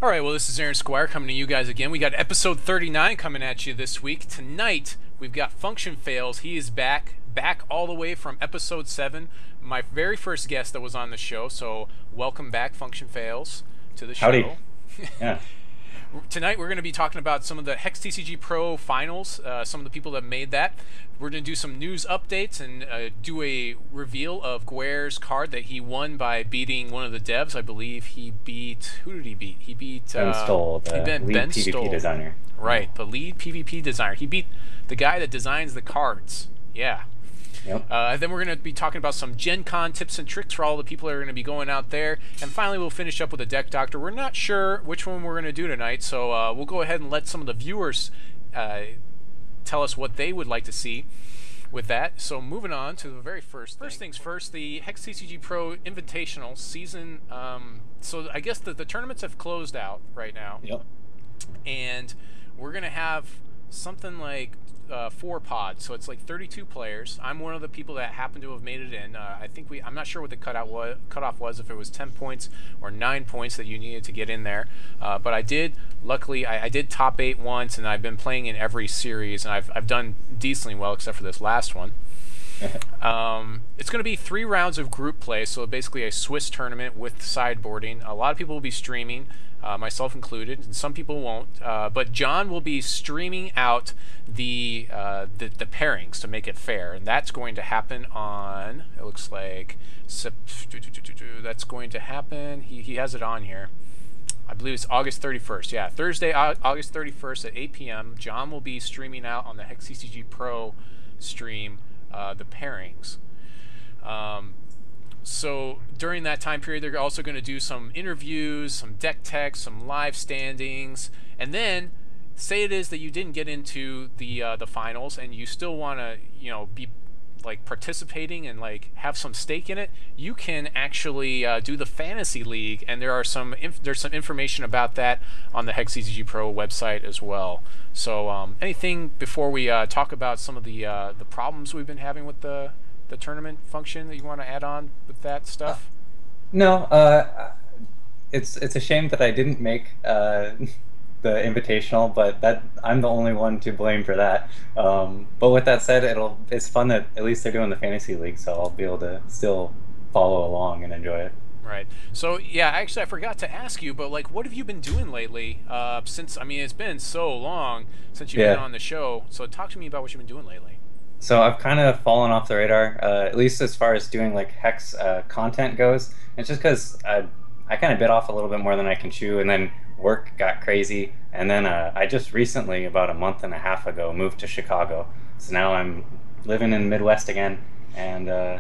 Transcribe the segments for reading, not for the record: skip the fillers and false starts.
All right, well, this is Aaron Squire coming to you guys again. We got episode 39 coming at you this week. Tonight, we've got Funktionfails. He is back all the way from episode 7. My very first guest that was on the show, so welcome back, Funktionfails, to the show. Howdy. Yeah. Tonight, we're going to be talking about some of the HexTCGPro finals, some of the people that made that. We're going to do some news updates and do a reveal of Gwaer's card that he won by beating one of the devs. I believe he beat... Who did he beat? He beat... Ben Stoll, the lead PvP designer. Right, the lead PvP designer. He beat the guy that designs the cards. Yeah. Yep. Then we're going to be talking about some GenCON tips and tricks for all the people that are going to be going out there. And finally, we'll finish up with a deck doctor. We're not sure which one we're going to do tonight, so we'll go ahead and let some of the viewers tell us what they would like to see with that. So moving on to the very first things first, the HexTCGPro Invitational season. So I guess the tournaments have closed out right now. Yep. And we're going to have something like 4 pods, so it's like 32 players. I'm one of the people that happen to have made it in. I think I'm not sure what the cutoff was, if it was 10 points or 9 points that you needed to get in there. But I did, luckily, I did top 8 once, and I've been playing in every series, and I've done decently well except for this last one. It's going to be 3 rounds of group play, so basically a Swiss tournament with sideboarding. A lot of people will be streaming, myself included, and some people won't. But John will be streaming out the pairings to make it fair, and that's going to happen on, it looks like, that's going to happen, he has it on here. I believe it's August 31st. Yeah, Thursday, August 31st at 8 p.m. John will be streaming out on the HexTCGPro stream the pairings. So during that time period, they're also going to do some interviews, some deck techs, some live standings, and then say it is that you didn't get into the finals and you still want to, you know, be like participating and like have some stake in it. You can actually do the fantasy league, and there's some information about that on the HexTCGPro website as well. So anything before we talk about some of the problems we've been having with the tournament function that you want to add on with that stuff? No, it's a shame that I didn't make the invitational, but that I'm the only one to blame for that. But with that said, it's fun that at least they're doing the fantasy league, so I'll be able to still follow along and enjoy it. Right. So yeah, actually I forgot to ask you, but like, what have you been doing lately? Since, I mean, it's been so long since you've been on the show. So talk to me about what you've been doing lately. So I've kind of fallen off the radar, at least as far as doing like Hex content goes. It's just because I kind of bit off a little bit more than I can chew, and then work got crazy. And then I just recently, about a month and a half ago, moved to Chicago. So now I'm living in the Midwest again and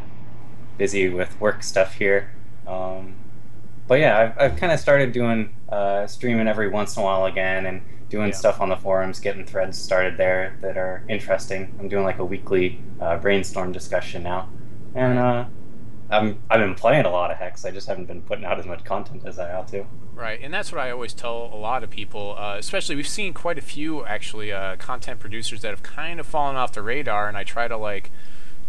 busy with work stuff here. But yeah, I've kind of started doing streaming every once in a while again, and doing stuff on the forums, getting threads started there that are interesting. I'm doing like a weekly brainstorm discussion now, and I've been playing a lot of Hex. I just haven't been putting out as much content as I ought to. Right, and that's what I always tell a lot of people, especially we've seen quite a few actually content producers that have kind of fallen off the radar, and I try to like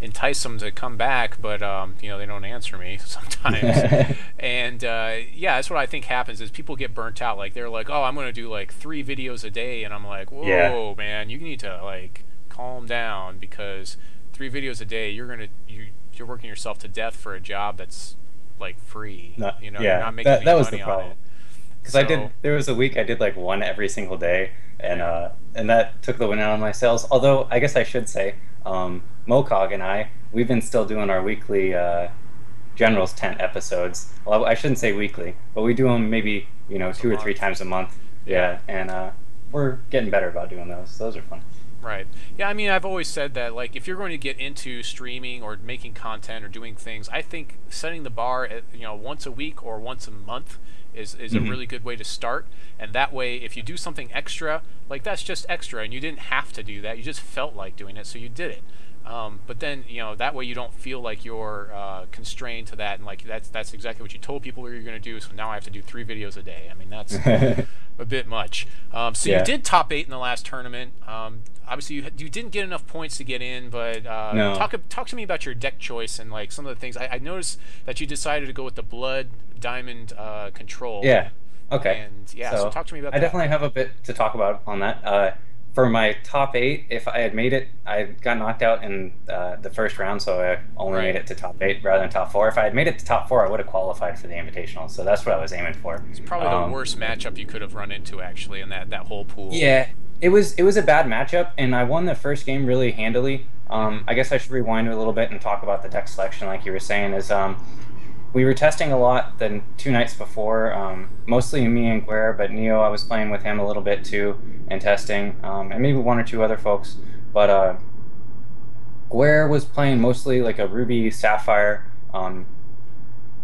entice them to come back, but you know, they don't answer me sometimes. And yeah, that's what I think happens is people get burnt out. Like they're like, oh, I'm going to do like 3 videos a day, and I'm like, whoa, man, you need to like calm down, because 3 videos a day, you're working yourself to death for a job that's like free. You know, you're not making any that was money the problem. on it. Because there was a week I did like 1 every single day, and that took the win out on my sales. Although I guess I should say, Mocog and we've been still doing our weekly General's Tent episodes. Well, I shouldn't say weekly, but we do them maybe 2 or 3 times a month. Yeah, and we're getting better about doing those. Those are fun. Right. Yeah, I mean, I've always said that, like, if you're going to get into streaming or making content or doing things, I think setting the bar at, once a week or once a month is a really good way to start. And that way, if you do something extra, like, that's just extra, and you didn't have to do that. You just felt like doing it, so you did it. But then, that way you don't feel like you're constrained to that, and like that's exactly what you told people what you're going to do, so now I have to do 3 videos a day. I mean, that's a bit much. So you did top 8 in the last tournament. Obviously, you didn't get enough points to get in, but no. Talk to me about your deck choice and like some of the things. I noticed that you decided to go with the Blood Diamond control. Yeah. Okay. And yeah, so So talk to me about I that. definitely have a bit to talk about on that. For my top eight, if I had made it, I got knocked out in the first round, so I only made Right. it to top eight rather than top four. If I had made it to top four, I would have qualified for the Invitational. So that's what I was aiming for. It's probably the worst matchup you could have run into, actually, in that whole pool. Yeah, it was a bad matchup, and I won the first game really handily. I guess I should rewind a little bit and talk about the deck selection, like you were saying. We were testing a lot the 2 nights before, mostly me and Gwaer, but Neo, I was playing with him a little bit too and testing, and maybe one or two other folks. But Gwaer was playing mostly like a Ruby Sapphire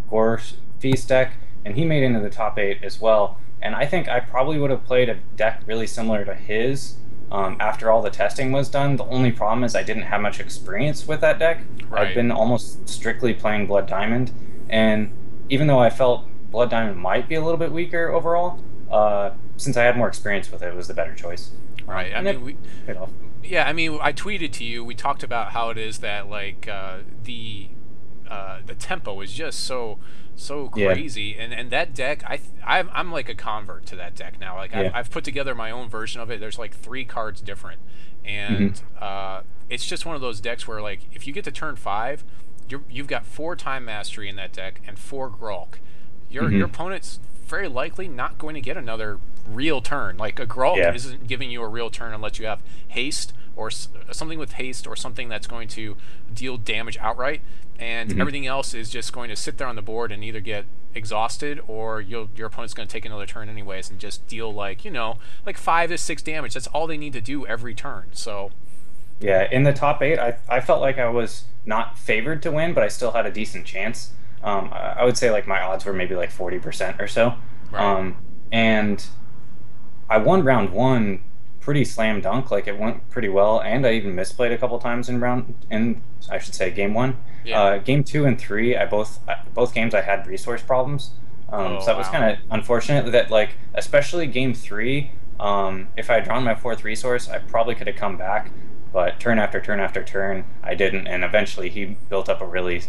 Gore Feast deck, and he made into the top eight as well. And I think I probably would have played a deck really similar to his after all the testing was done. The only problem is I didn't have much experience with that deck. Right. I'd been almost strictly playing Blood Diamond, and even though I felt Blood Diamond might be a little bit weaker overall, since I had more experience with it, it was the better choice. Right. I mean, paid off. Yeah, I mean, I tweeted to you. We talked about how it is that like the tempo is just so crazy, and that deck, I'm like a convert to that deck now. Like I've put together my own version of it. There's like 3 cards different, and it's just one of those decks where like if you get to turn 5, you've got 4 Time Mastery in that deck and 4 Gralk. Your opponent's very likely not going to get another real turn. Like a Gralk isn't giving you a real turn unless you have haste or something with haste or something that's going to deal damage outright, and everything else is just going to sit there on the board and either get exhausted or your opponent's going to take another turn anyways and just deal like, you know, like 5 to 6 damage. That's all they need to do every turn. So yeah, in the top 8, I felt like I was not favored to win, but I still had a decent chance. I would say like my odds were maybe like 40% or so. Right. And I won round 1 pretty slam dunk. Like it went pretty well, and I even misplayed a couple times in I should say game 1. Yeah. Game 2 and 3, both games I had resource problems. So that was kind of unfortunate. That like especially game 3, if I had drawn my 4th resource, I probably could have come back. But turn after turn after turn, I didn't, and eventually he built up a really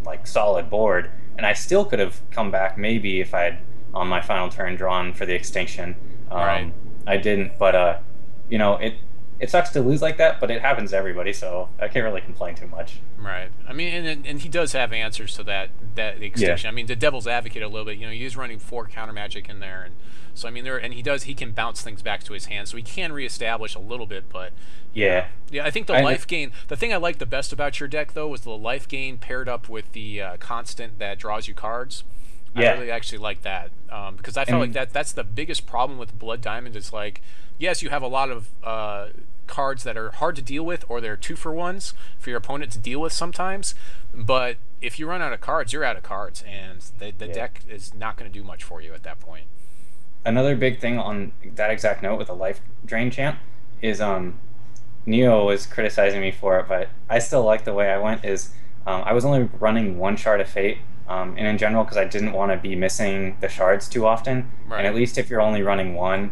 like solid board, and I still could have come back maybe if I had on my final turn drawn for the extinction. Right. I didn't, but you know, it sucks to lose like that, but it happens to everybody, so I can't really complain too much. Right. I mean, and he does have answers to that extinction. I mean, the devil's advocate a little bit. You know, he's running 4 Countermagic in there, and so I mean, he can bounce things back to his hand, so he can reestablish a little bit. But yeah, I think the life gain. The thing I liked the best about your deck though was the life gain paired up with the constant that draws you cards. I really actually like that because I felt like that's the biggest problem with Blood Diamond. Is like, yes, you have a lot of cards that are hard to deal with, or they're 2-for-1s for your opponent to deal with sometimes. But if you run out of cards, you're out of cards, and the deck is not going to do much for you at that point. Another big thing on that exact note with a life drain champ is Neo was criticizing me for it, but I still like the way I went. Is I was only running 1 Shard of Fate, and in general because I didn't want to be missing the shards too often. Right. And at least if you're only running 1,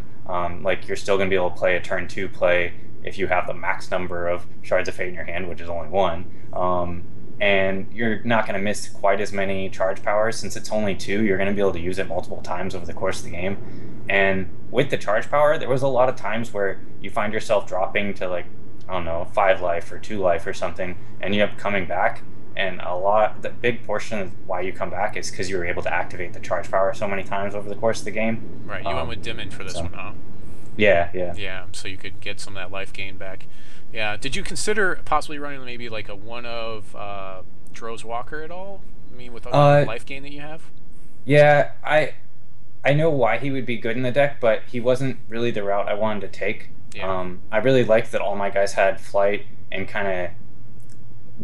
like you're still going to be able to play a turn 2 play if you have the max number of Shards of Fate in your hand, which is only 1. And you're not going to miss quite as many charge powers. Since it's only 2, you're going to be able to use it multiple times over the course of the game. And with the charge power, there was a lot of times where you find yourself dropping to like, I don't know, 5 life or 2 life or something, and you end up coming back. And the big portion of why you come back is because you were able to activate the charge power so many times over the course of the game. Right, you went with Dimmin for this one, huh? Yeah. Yeah, so you could get some of that life gain back. Yeah, did you consider possibly running maybe like a one of Droz Walker at all? I mean, with all the life gain that you have? Yeah, I know why he would be good in the deck, but he wasn't really the route I wanted to take. Yeah. I really liked that all my guys had flight and kind of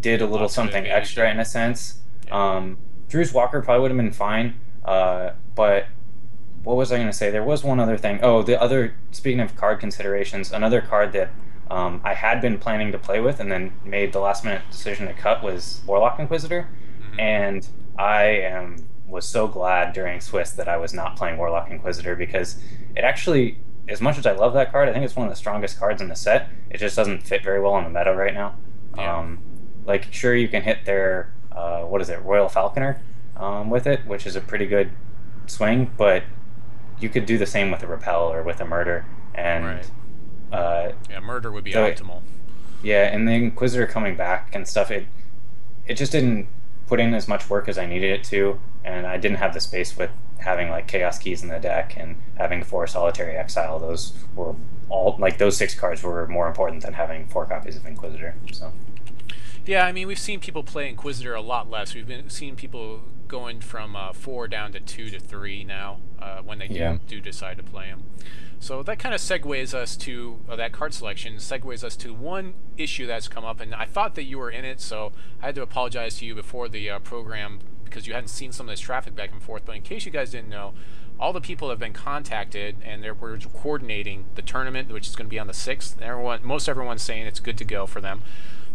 did a little something extra in a sense. Yeah. Droz Walker probably would have been fine, but what was I going to say? There was one other thing. Oh, speaking of card considerations, another card that I had been planning to play with and then made the last minute decision to cut was Warlock Inquisitor. And I was so glad during Swiss that I was not playing Warlock Inquisitor, because it actually, as much as I love that card, I think it's one of the strongest cards in the set. It just doesn't fit very well in the meta right now. Yeah. Like, sure, you can hit their, Royal Falconer with it, which is a pretty good swing, but you could do the same with a repel or with a murder, and Right. uh, Yeah, murder would be the optimal. yeah, and the Inquisitor coming back and stuff, it just didn't put in as much work as I needed it to, and I didn't have the space with having like Chaos Keys in the deck and having 4 Solitary Exile. Those were all like those 6 cards were more important than having 4 copies of Inquisitor. So Yeah, I mean, we've seen people play Inquisitor a lot less. We've been seeing people going from 4 down to 2 to 3 now when they do decide to play him. So that kind of segues us to that card selection, segues us to one issue that's come up, and I thought that you were in it, so I had to apologize to you before the program because you hadn't seen some of this traffic back and forth. But in case you guys didn't know, all the people have been contacted, and we're coordinating the tournament, which is going to be on the 6th. Most everyone's saying it's good to go for them.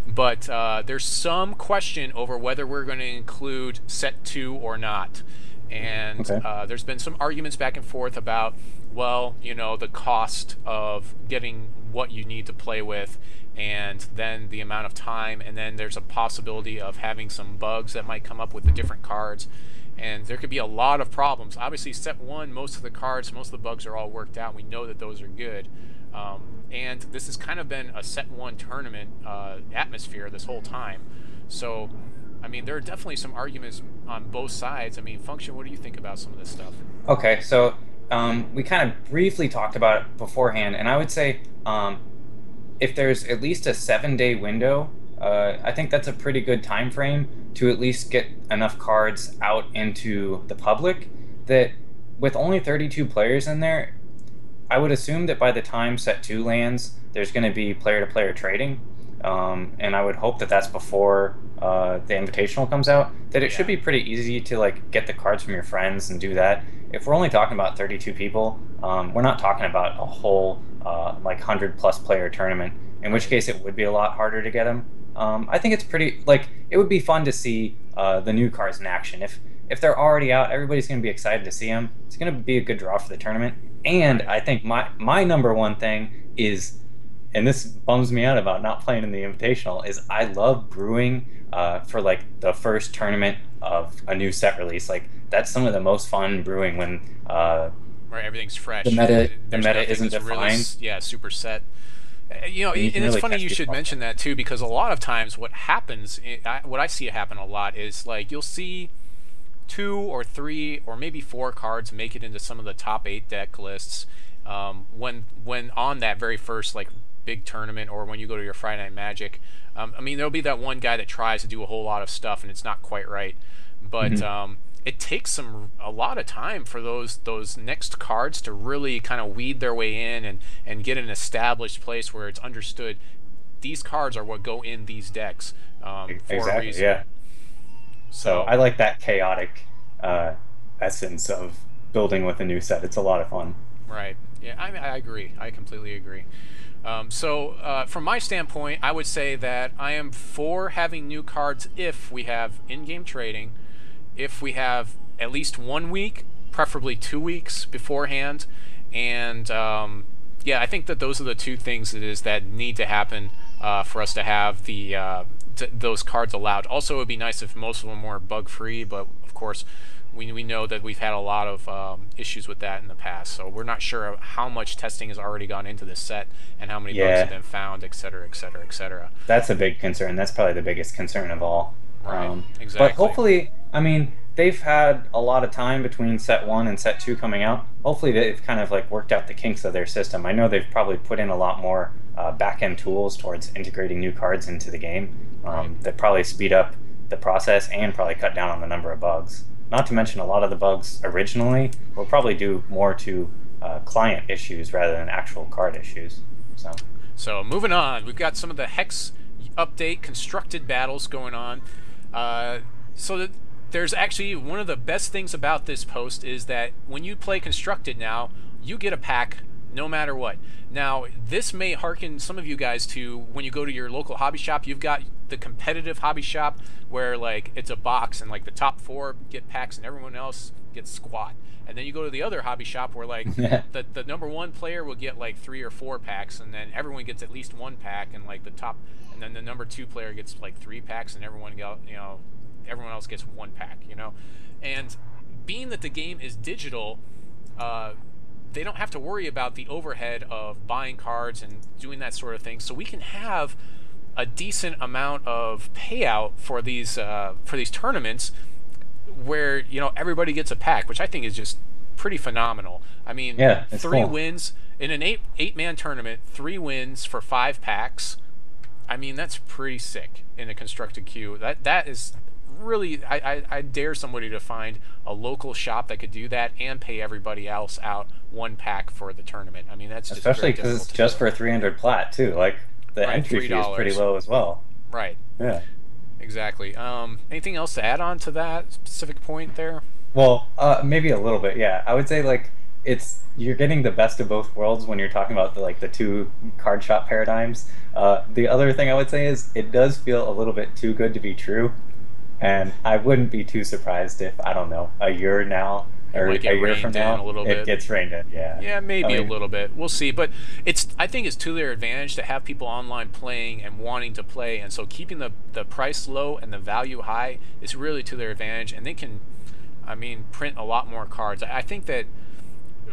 But there's some question over whether we're going to include set 2 or not. And there's been some arguments back and forth about, well, you know, the cost of getting what you need to play with, and then the amount of time, and then there's a possibility of having some bugs that might come up with the different cards. And there could be a lot of problems. Obviously, set 1, most of the cards, most of the bugs are all worked out. We know that those are good. And this has kind of been a set 1 tournament atmosphere this whole time. So, I mean, there are definitely some arguments on both sides. I mean, Funktion, what do you think about some of this stuff? okay, so we kind of briefly talked about it beforehand, and I would say if there's at least a 7-day window, I think that's a pretty good time frame to at least get enough cards out into the public. That with only 32 players in there, I would assume that by the time set 2 lands, there's going to be player-to-player trading, and I would hope that that's before the Invitational comes out. That it should be pretty easy to like get the cards from your friends and do that. If we're only talking about 32 people, we're not talking about a whole like 100+ player tournament. In which case, it would be a lot harder to get them. I think it's pretty like it would be fun to see the new cards in action. If they're already out, everybody's going to be excited to see them. It's going to be a good draw for the tournament. And I think my number one thing is, and this bums me out about not playing in the Invitational, is I love brewing for like the first tournament of a new set release. Like that's some of the most fun brewing when where everything's fresh. The meta isn't defined. Really, super set. You know, and it's really funny you should mention that too, because a lot of times what happens, what I see happen a lot is like you'll see 2 or 3 or maybe 4 cards make it into some of the top 8 deck lists when on that very first like big tournament, or when you go to your Friday Night Magic. I mean, there'll be that one guy that tries to do a whole lot of stuff and it's not quite right, but it takes a lot of time for those next cards to really kind of weed their way in and get an established place where it's understood these cards are what go in these decks for a reason. Yeah. So I like that chaotic essence of building with a new set. It's a lot of fun. Right. Yeah, I agree. I completely agree. So from my standpoint, I would say that I am for having new cards if we have in-game trading, if we have at least 1 week, preferably 2 weeks beforehand, and yeah, I think that those are the 2 things that need to happen for us to have those cards allowed. Also, it would be nice if most of them were bug-free, but of course, we know that we've had a lot of issues with that in the past, so we're not sure how much testing has already gone into this set and how many bugs have been found, etc., etc., etc. That's a big concern. That's probably the biggest concern of all. Right, exactly. But hopefully, I mean, they've had a lot of time between set 1 and set 2 coming out. Hopefully they've kind of like worked out the kinks of their system. I know they've probably put in a lot more back-end tools towards integrating new cards into the game that probably speed up the process and probably cut down on the number of bugs. Not to mention a lot of the bugs originally will probably do more to client issues rather than actual card issues. So moving on, we've got some of the Hex update constructed battles going on. There's actually one of the best things about this post is that when you play constructed now, you get a pack no matter what. Now, this may hearken some of you guys to when you go to your local hobby shop. You've got the competitive hobby shop where like it's a box and like the top 4 get packs and everyone else gets squat. And then you go to the other hobby shop where like the number 1 player will get like 3 or 4 packs, and then everyone gets at least 1 pack, and like and then the number 2 player gets like 3 packs, and everyone else gets 1 pack, you know. And being that the game is digital, they don't have to worry about the overhead of buying cards and doing that sort of thing. So we can have a decent amount of payout for these tournaments, where everybody gets a pack, which I think is just pretty phenomenal. I mean, Yeah, it's 3 cool. wins in an eight-man tournament, 3 wins for 5 packs. I mean, that's pretty sick in a constructed queue. That is really, I dare somebody to find a local shop that could do that and pay everybody else out 1 pack for the tournament. I mean, that's just Especially very because it's difficult to just do. for 300 plat too. Like the Right, entry fee is pretty $3. low as well. Right, Yeah. exactly. Anything else to add on to that specific point there? Well, maybe a little bit. Yeah, I would say like you're getting the best of both worlds when you're talking about the 2 card shop paradigms. The other thing I would say is it does feel a little bit too good to be true, and I wouldn't be too surprised if, I don't know, a year now or might a get year from reined in now a little bit. it gets reined in. Yeah. Yeah, maybe I a mean, little bit. We'll see. But I think it's to their advantage to have people online playing and wanting to play, and so keeping the price low and the value high is really to their advantage, and they can, I mean, print a lot more cards. I think that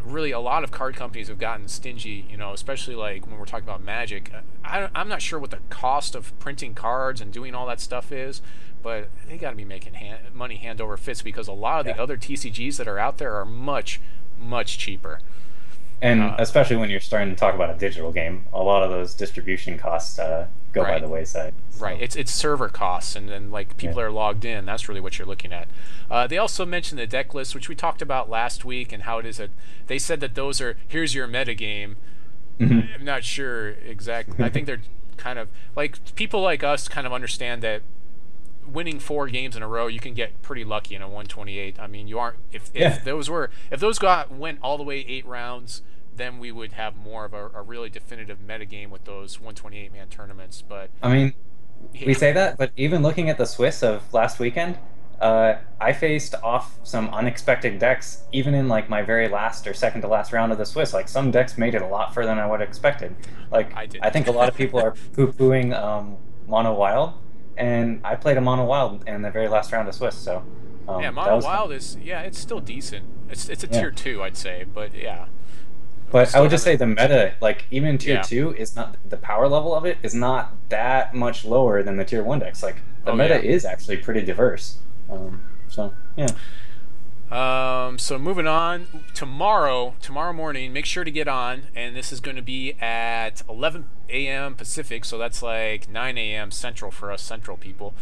really a lot of card companies have gotten stingy, especially like when we're talking about Magic. I'm not sure what the cost of printing cards and doing all that stuff is, but they got to be making money hand over fist, because a lot of the other TCGs that are out there are much, much cheaper. And especially when you're starting to talk about a digital game, a lot of those distribution costs go by Right. the wayside. So, Right, it's server costs, and then like people are logged in. That's really what you're looking at. They also mentioned the deck list, which we talked about last week, and how it is that they said that those are, here's your metagame. I'm not sure exactly. I think they're kind of like, people like us kind of understand that winning 4 games in a row, you can get pretty lucky in a 128. I mean, you aren't, if those went all the way 8 rounds, then we would have more of a really definitive metagame with those 128-man tournaments. But I mean, yeah. we say that, but even looking at the Swiss of last weekend, I faced off some unexpected decks, even in like my very last or second to last round of the Swiss. Like some decks made it a lot further than I would have expected. Like I think a lot of people are poo-pooing Mono Wild, and I played a Mono Wild in the very last round of Swiss. So Yeah, Mono Wild is, it's still decent. It's a tier 2, I'd say, but yeah. But I would just say the meta, like even tier Yeah. 2, is not, the power level of it is not that much lower than the tier 1 decks. Like the meta is actually pretty diverse. So yeah. So moving on, tomorrow morning, make sure to get on, and this is going to be at 11 a.m. Pacific, so that's like 9 a.m. Central for us Central people,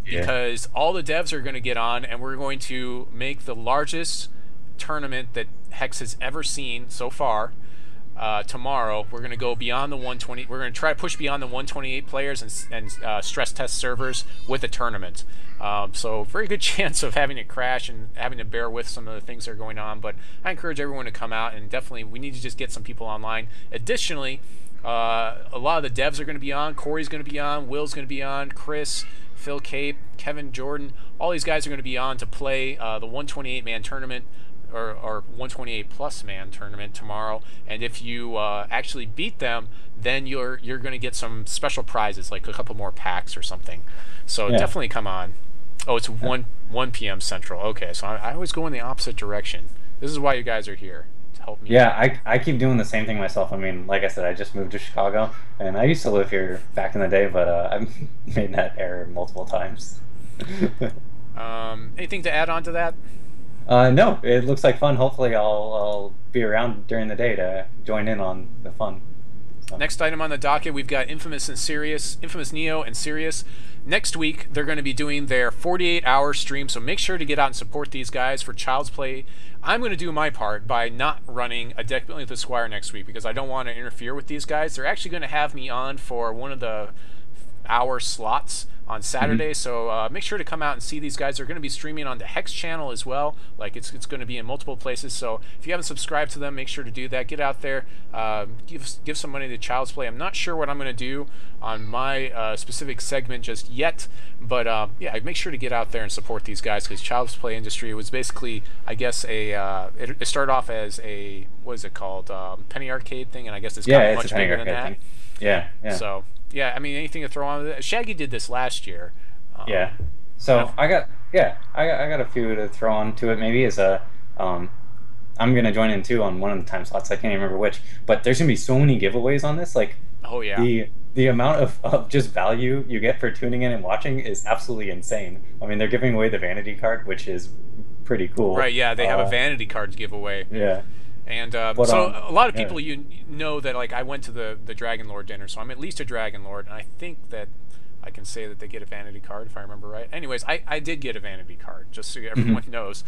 because all the devs are going to get on, and we're going to make the largest tournament that Hex has ever seen so far. Tomorrow we're going to go beyond the 120. We're going to try to push beyond the 128 players and stress test servers with a tournament. So very good chance of having it crash and having to bear with some of the things that are going on. But I encourage everyone to come out, and definitely we need to just get some people online. Additionally, a lot of the devs are going to be on. Corey's going to be on. Will's going to be on. Chris, Phil Cape, Kevin Jordan. All these guys are going to be on to play the 128-man tournament. Or 128 plus man tournament tomorrow, and if you actually beat them, then you're going to get some special prizes, like a couple more packs or something. So definitely come on. Oh, it's 1 p.m. Central. Okay, so I always go in the opposite direction. This is why you guys are here, to help me. Yeah, I keep doing the same thing myself. I mean, like I said, I just moved to Chicago, and I used to live here back in the day, but I've made that error multiple times. Anything to add on to that? No, it looks like fun. Hopefully I'll be around during the day to join in on the fun. So. Next item on the docket, we've got Infamous Neo and Sirius. Next week, they're going to be doing their 48-hour stream, so make sure to get out and support these guys for Child's Play. I'm going to do my part by not running a deck building with the Squire next week, because I don't want to interfere with these guys. They're actually going to have me on for one of the hour slots on Saturday, so make sure to come out and see these guys. They're going to be streaming on the Hex channel as well. Like it's going to be in multiple places. So if you haven't subscribed to them, make sure to do that. Get out there, give some money to Child's Play. I'm not sure what I'm going to do on my specific segment just yet, but yeah, make sure to get out there and support these guys, because Child's Play industry was basically, I guess, it started off as a, what is it called, penny arcade thing, and I guess it's gotten much bigger than that. Yeah. So. Yeah, I mean, anything to throw on. Shaggy did this last year. Yeah. So I got a few to throw on to it. Maybe as a I'm gonna join in too on one of the time slots. I can't even remember which, but there's gonna be so many giveaways on this. Like Oh yeah. the amount of just value you get for tuning in and watching is absolutely insane. I mean, they're giving away the vanity card, which is pretty cool. Right. Yeah, they have a vanity cards giveaway. Yeah. And But so a lot of yeah. people you know that like I went to the Dragon Lord dinner, so I'm at least a Dragon Lord, and I think that I can say that they get a vanity card if I remember right. Anyways, I did get a vanity card, just so everyone knows.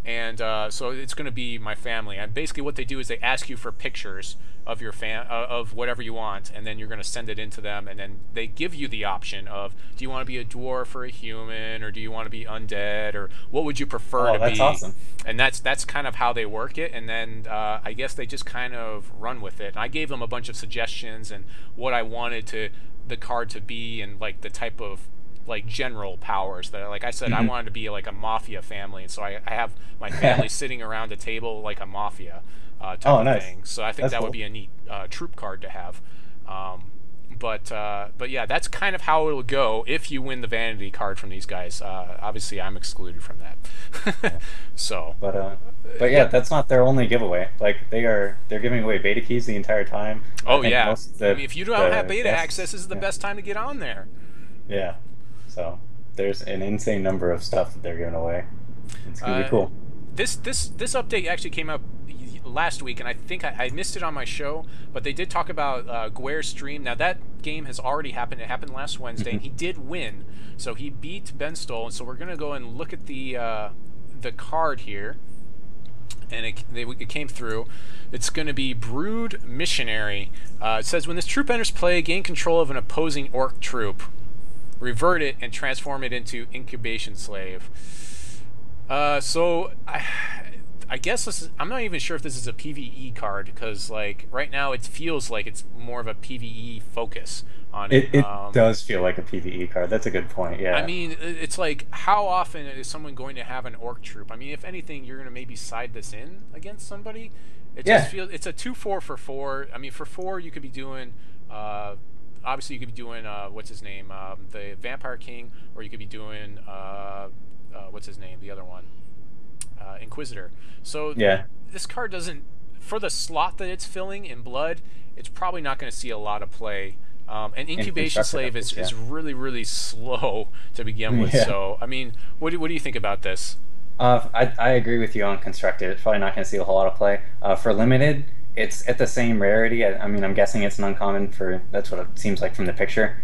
And so it's going to be my family. And basically what they do is they ask you for pictures of your of whatever you want, and then you're going to send it into them, and then they give you the option of, do you want to be a dwarf or a human, or do you want to be undead, or what would you prefer to be? That's awesome. And that's kind of how they work it, and then I guess they just kind of run with it. And I gave them a bunch of suggestions and what I wanted the card to be, and like the type of like general powers that, like I said, I wanted to be like a mafia family, and so I have my family sitting around a table like a mafia type of thing. So I think That's that cool. would be a neat troop card to have. But yeah, that's kind of how it'll go if you win the vanity card from these guys. Obviously, I'm excluded from that. So. But yeah, that's not their only giveaway. Like they're giving away beta keys the entire time. Oh yeah. I mean, if you don't have beta access, this is the best time to get on there. Yeah. So there's an insane number of stuff that they're giving away. It's gonna be cool. This update actually came out last week, and I think I missed it on my show, but they did talk about Gwaer's stream. Now that game has already happened. It happened last Wednesday, and he did win. So he beat Ben Stoll, and so we're gonna go and look at the card here. And it came through. It's going to be Brood Missionary. It says, when this troop enters play, gain control of an opposing orc troop. Revert it and transform it into Incubation Slave. So I guess I'm not even sure if this is a PvE card, because like right now it feels like it's more of a PvE focus on it. It does feel like a PvE card. That's a good point. Yeah. I mean, it's like, how often is someone going to have an orc troop? I mean, if anything, you're going to maybe side this in against somebody. It just feels, it's a 2/4 for 4. I mean, for 4 you could be doing obviously you could be doing what's his name, the Vampire King, or you could be doing what's his name, the other one, Inquisitor. So yeah, this card doesn't, for the slot that it's filling in blood, it's probably not going to see a lot of play. And Incubation Slave is really, really slow to begin with. So, I mean, what do you think about this? I agree with you on Constructed. It's probably not going to see a whole lot of play. For Limited, it's at the same rarity. I mean, I'm guessing it's an uncommon for, that's what it seems like from the picture,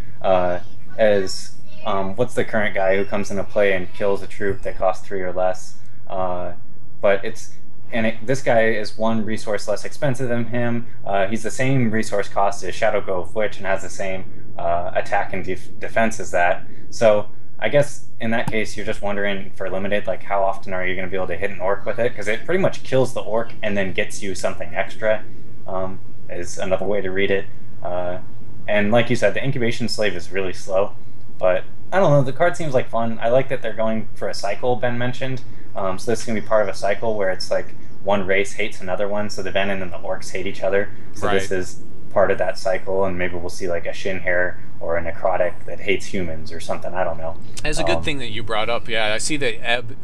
as what's the current guy who comes into play and kills a troop that costs 3 or less. But it's, this guy is 1 resource less expensive than him. He's the same resource cost as Shadow Grove Witch and has the same attack and defense as that. So I guess in that case, you're just wondering for Limited, like how often are you going to be able to hit an orc with it? Because it pretty much kills the orc and then gets you something extra, is another way to read it. And like you said, the Incubation Slave is really slow. But I don't know, the card seems like fun. I like that they're going for a cycle Ben mentioned. So this is going to be part of a cycle where it's like one race hates another one, so the Venom and the Orcs hate each other. So this is part of that cycle, and maybe we'll see like a Shinhair or a Necrotic that hates humans or something. I don't know. It's a good thing that you brought up. Yeah, I see that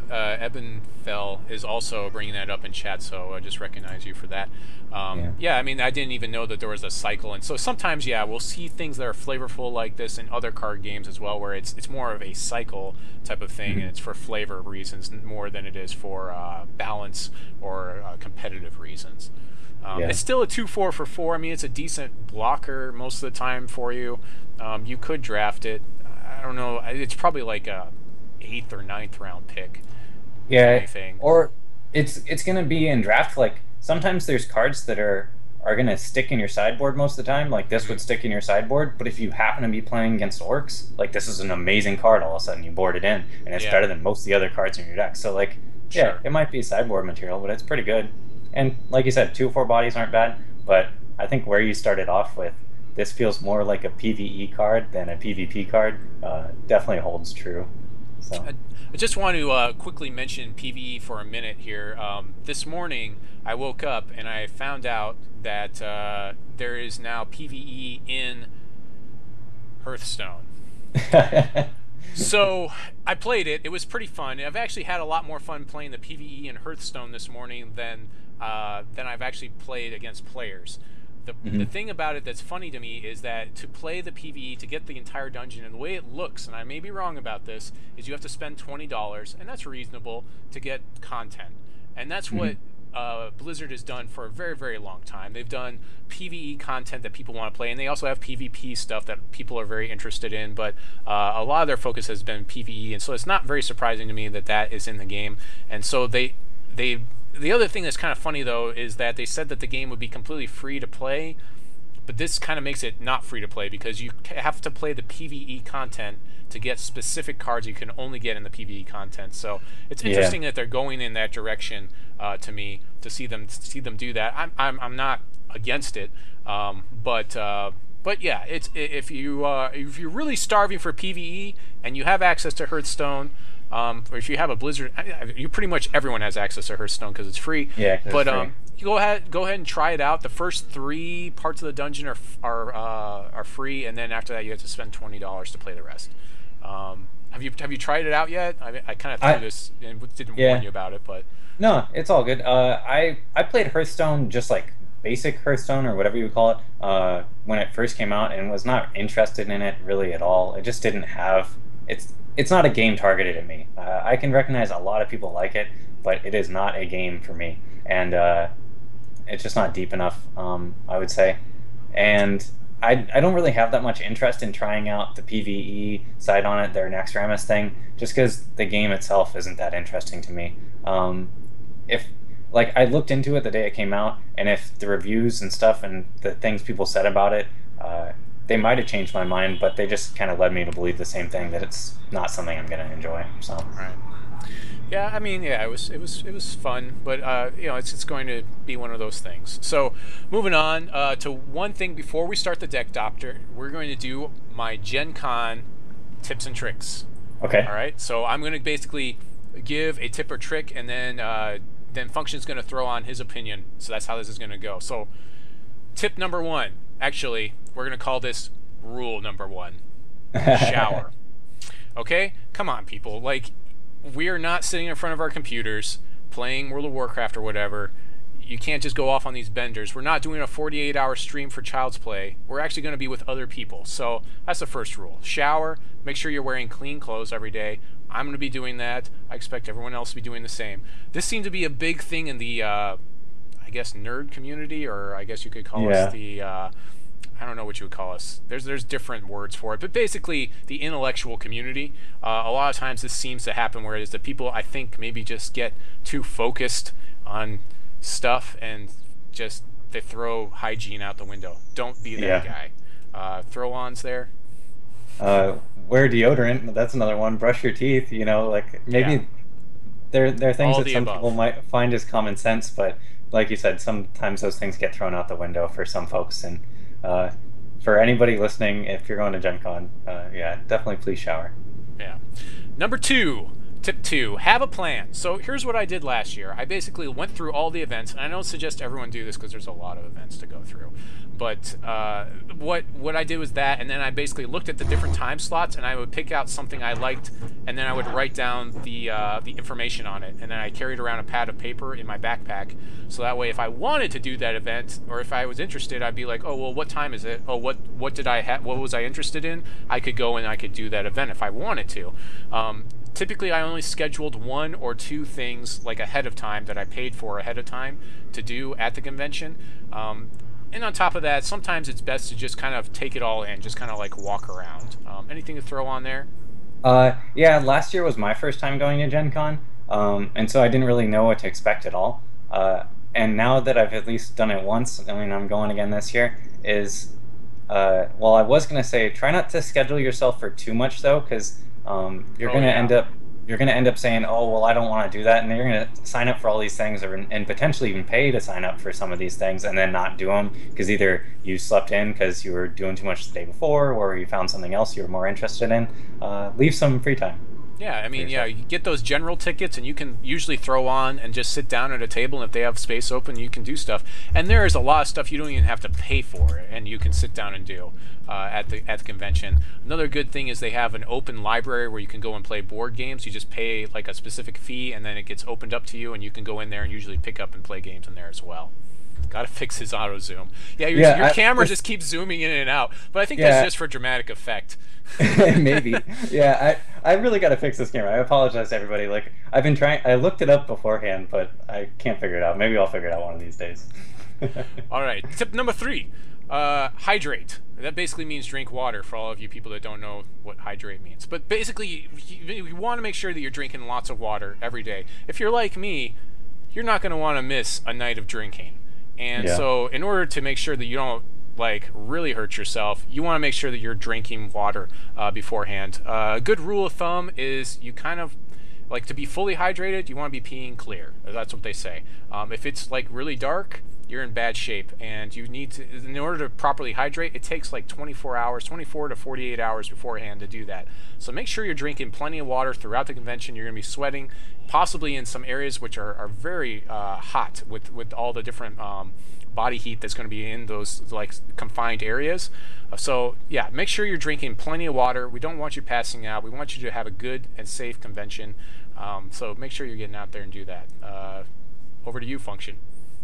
Ebenfell is also bringing that up in chat, so I just recognize you for that. Yeah, I mean, I didn't even know that there was a cycle, and so sometimes, yeah, we'll see things that are flavorful like this in other card games as well, where it's more of a cycle type of thing, and it's for flavor reasons more than it is for balance or competitive reasons. It's still a 2/4 for 4. I mean, it's a decent blocker most of the time for you. You could draft it. I don't know. It's probably like a 8th or 9th round pick. Yeah, or it's going to be in draft. Like sometimes there's cards that are going to stick in your sideboard most of the time. Like this would stick in your sideboard, but if you happen to be playing against orcs, like this is an amazing card. All of a sudden you board it in, and it's better than most of the other cards in your deck. So like, yeah, it might be sideboard material, but it's pretty good. And like you said, 2/4 bodies aren't bad, but I think where you started off with, this feels more like a PvE card than a PvP card. Definitely holds true. So. I just want to quickly mention PvE for a minute here. This morning, I woke up and I found out that there is now PvE in Hearthstone. So I played it. It was pretty fun. I've actually had a lot more fun playing the PvE in Hearthstone this morning than I've actually played against players. The Hmm. thing about it that's funny to me is that to play the PvE, to get the entire dungeon, and the way it looks, and I may be wrong about this, is you have to spend $20, and that's reasonable, to get content. And that's what Hmm. Blizzard has done for a very, very long time. They've done PvE content that people want to play, and they also have PvP stuff that people are very interested in, but a lot of their focus has been PvE, and so it's not very surprising to me that that is in the game. And so they the other thing that's kind of funny though is that they said that the game would be completely free to play, but this kind of makes it not free to play because you have to play the PvE content to get specific cards you can only get in the PvE content. So it's Yeah. interesting that they're going in that direction to me to see them do that. I'm not against it, but yeah, it's if you're really starving for PvE and you have access to Hearthstone, or if you have a Blizzard, you pretty much everyone has access to Hearthstone because it's free. Yeah, 'cause it's But free. you go ahead and try it out. The first 3 parts of the dungeon are free, and then after that you have to spend $20 to play the rest. Have you tried it out yet? I kind of threw I this and didn't warn Yeah. you about it, but No, it's all good. I played Hearthstone, just like basic Hearthstone or whatever you would call it, when it first came out, and was not interested in it really at all. It just didn't have it's not a game targeted at me. I can recognize a lot of people like it, but it is not a game for me, and it's just not deep enough. I would say, and I don't really have that much interest in trying out the PVE side on it, their Naxxramas thing, just because the game itself isn't that interesting to me. If like I looked into it the day it came out, and if the reviews and stuff and the things people said about it, they might have changed my mind, but they just kind of led me to believe the same thing, that it's not something I'm going to enjoy. So right. Yeah, I mean, yeah, it was fun, but it's going to be one of those things. So, moving on to one thing before we start the deck doctor, we're going to do my Gen Con tips and tricks. okay. All right, so I'm going to basically give a tip or trick, and then Function's going to throw on his opinion. So that's how this is going to go. So, tip number 1. Actually, we're going to call this rule number 1. Shower. Okay, come on, people. Like, we are not sitting in front of our computers playing World of Warcraft or whatever. You can't just go off on these benders. We're not doing a 48-hour stream for Child's Play. We're actually going to be with other people. So that's the first rule. Shower. Make sure you're wearing clean clothes every day. I'm going to be doing that. I expect everyone else to be doing the same. This seemed to be a big thing in the, I guess, nerd community, or I guess you could call us Yeah. the... I don't know what you would call us. There's different words for it, but basically the intellectual community. A lot of times this seems to happen where it is that people, I think, maybe just get too focused on stuff and just they throw hygiene out the window. Don't be that Yeah. guy. Throw-ons there. Wear deodorant. That's another one. Brush your teeth. Like Yeah, maybe there are things all that the some people above. might find as common sense, but like you said, sometimes those things get thrown out the window for some folks. And uh, for anybody listening, if you're going to Gen Con, yeah, definitely please shower. Yeah. Number 2, tip 2, have a plan. So here's what I did last year. I basically went through all the events, and I don't suggest everyone do this because there's a lot of events to go through. But what I did was that, and then I basically looked at the different time slots, and I would pick out something I liked, and then I would write down the information on it, and then I carried around a pad of paper in my backpack, so that way if I wanted to do that event, or if I was interested, I'd be like, oh well, what time is it? Oh, what did I have? What was I interested in? I could go and I could do that event if I wanted to. Typically, I only scheduled 1 or 2 things like ahead of time that I paid for ahead of time to do at the convention. And on top of that, sometimes it's best to just kind of take it all in, just kind of like walk around. Anything to throw on there? Yeah, last year was my first time going to Gen Con, and so I didn't really know what to expect at all. And now that I've at least done it once, I mean, I'm going again this year, is, well, I was going to say, try not to schedule yourself for too much, though, because you're Oh going to yeah. end up saying, oh, well, I don't want to do that, and then you're going to sign up for all these things, and potentially even pay to sign up for some of these things, and then not do them, because either you slept in because you were doing too much the day before, or you found something else you were more interested in. Leave some free time. Yeah, I for mean, yeah, yourself. you get those general tickets, and you can usually throw on and just sit down at a table, and if they have space open, you can do stuff. And there is a lot of stuff you don't even have to pay for, and you can sit down and do at the convention. Another good thing is they have an open library where you can go and play board games. You just pay like a specific fee, and then it gets opened up to you, and you can go in there and usually pick up and play games in there as well. Got to fix his auto zoom. Yeah, your camera just keeps zooming in and out, but I think that's just for dramatic effect. Maybe. Yeah, I really got to fix this camera. I apologize to everybody. Like, I've been trying, I looked it up beforehand, but I can't figure it out. Maybe I'll figure it out one of these days. All right, tip number 3, hydrate. That basically means drink water for all of you people that don't know what hydrate means. But basically, you want to make sure that you're drinking lots of water every day. If you're like me, you're not going to want to miss a night of drinking. And so in order to make sure that you don't like really hurt yourself, you want to make sure that you're drinking water beforehand. A good rule of thumb is you kind of like to be fully hydrated, you want to be peeing clear. That's what they say. If it's like really dark, you're in bad shape, and you need to, in order to properly hydrate, it takes like 24 to 48 hours beforehand to do that. So make sure you're drinking plenty of water throughout the convention. You're going to be sweating, possibly in some areas which are very hot with all the different body heat that's going to be in those like confined areas. So yeah, make sure you're drinking plenty of water. We don't want you passing out. We want you to have a good and safe convention. So make sure you're getting out there and do that. Over to you, Function.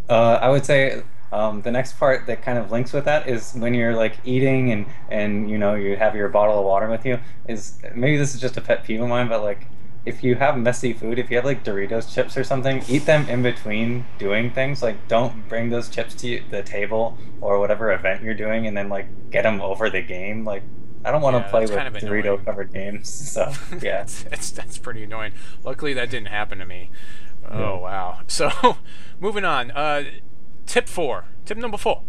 I would say the next part that kind of links with that is when you're like eating and you know you have your bottle of water with you, is maybe this is just a pet peeve of mine, but like if you have messy food, if you have like Doritos chips or something, eat them in between doing things. Like don't bring those chips to the table or whatever event you're doing and then like get them over the game. Like I don't want to play with Dorito covered games. So yeah, that's pretty annoying. Luckily that didn't happen to me. Oh wow. So moving on. Tip number 4,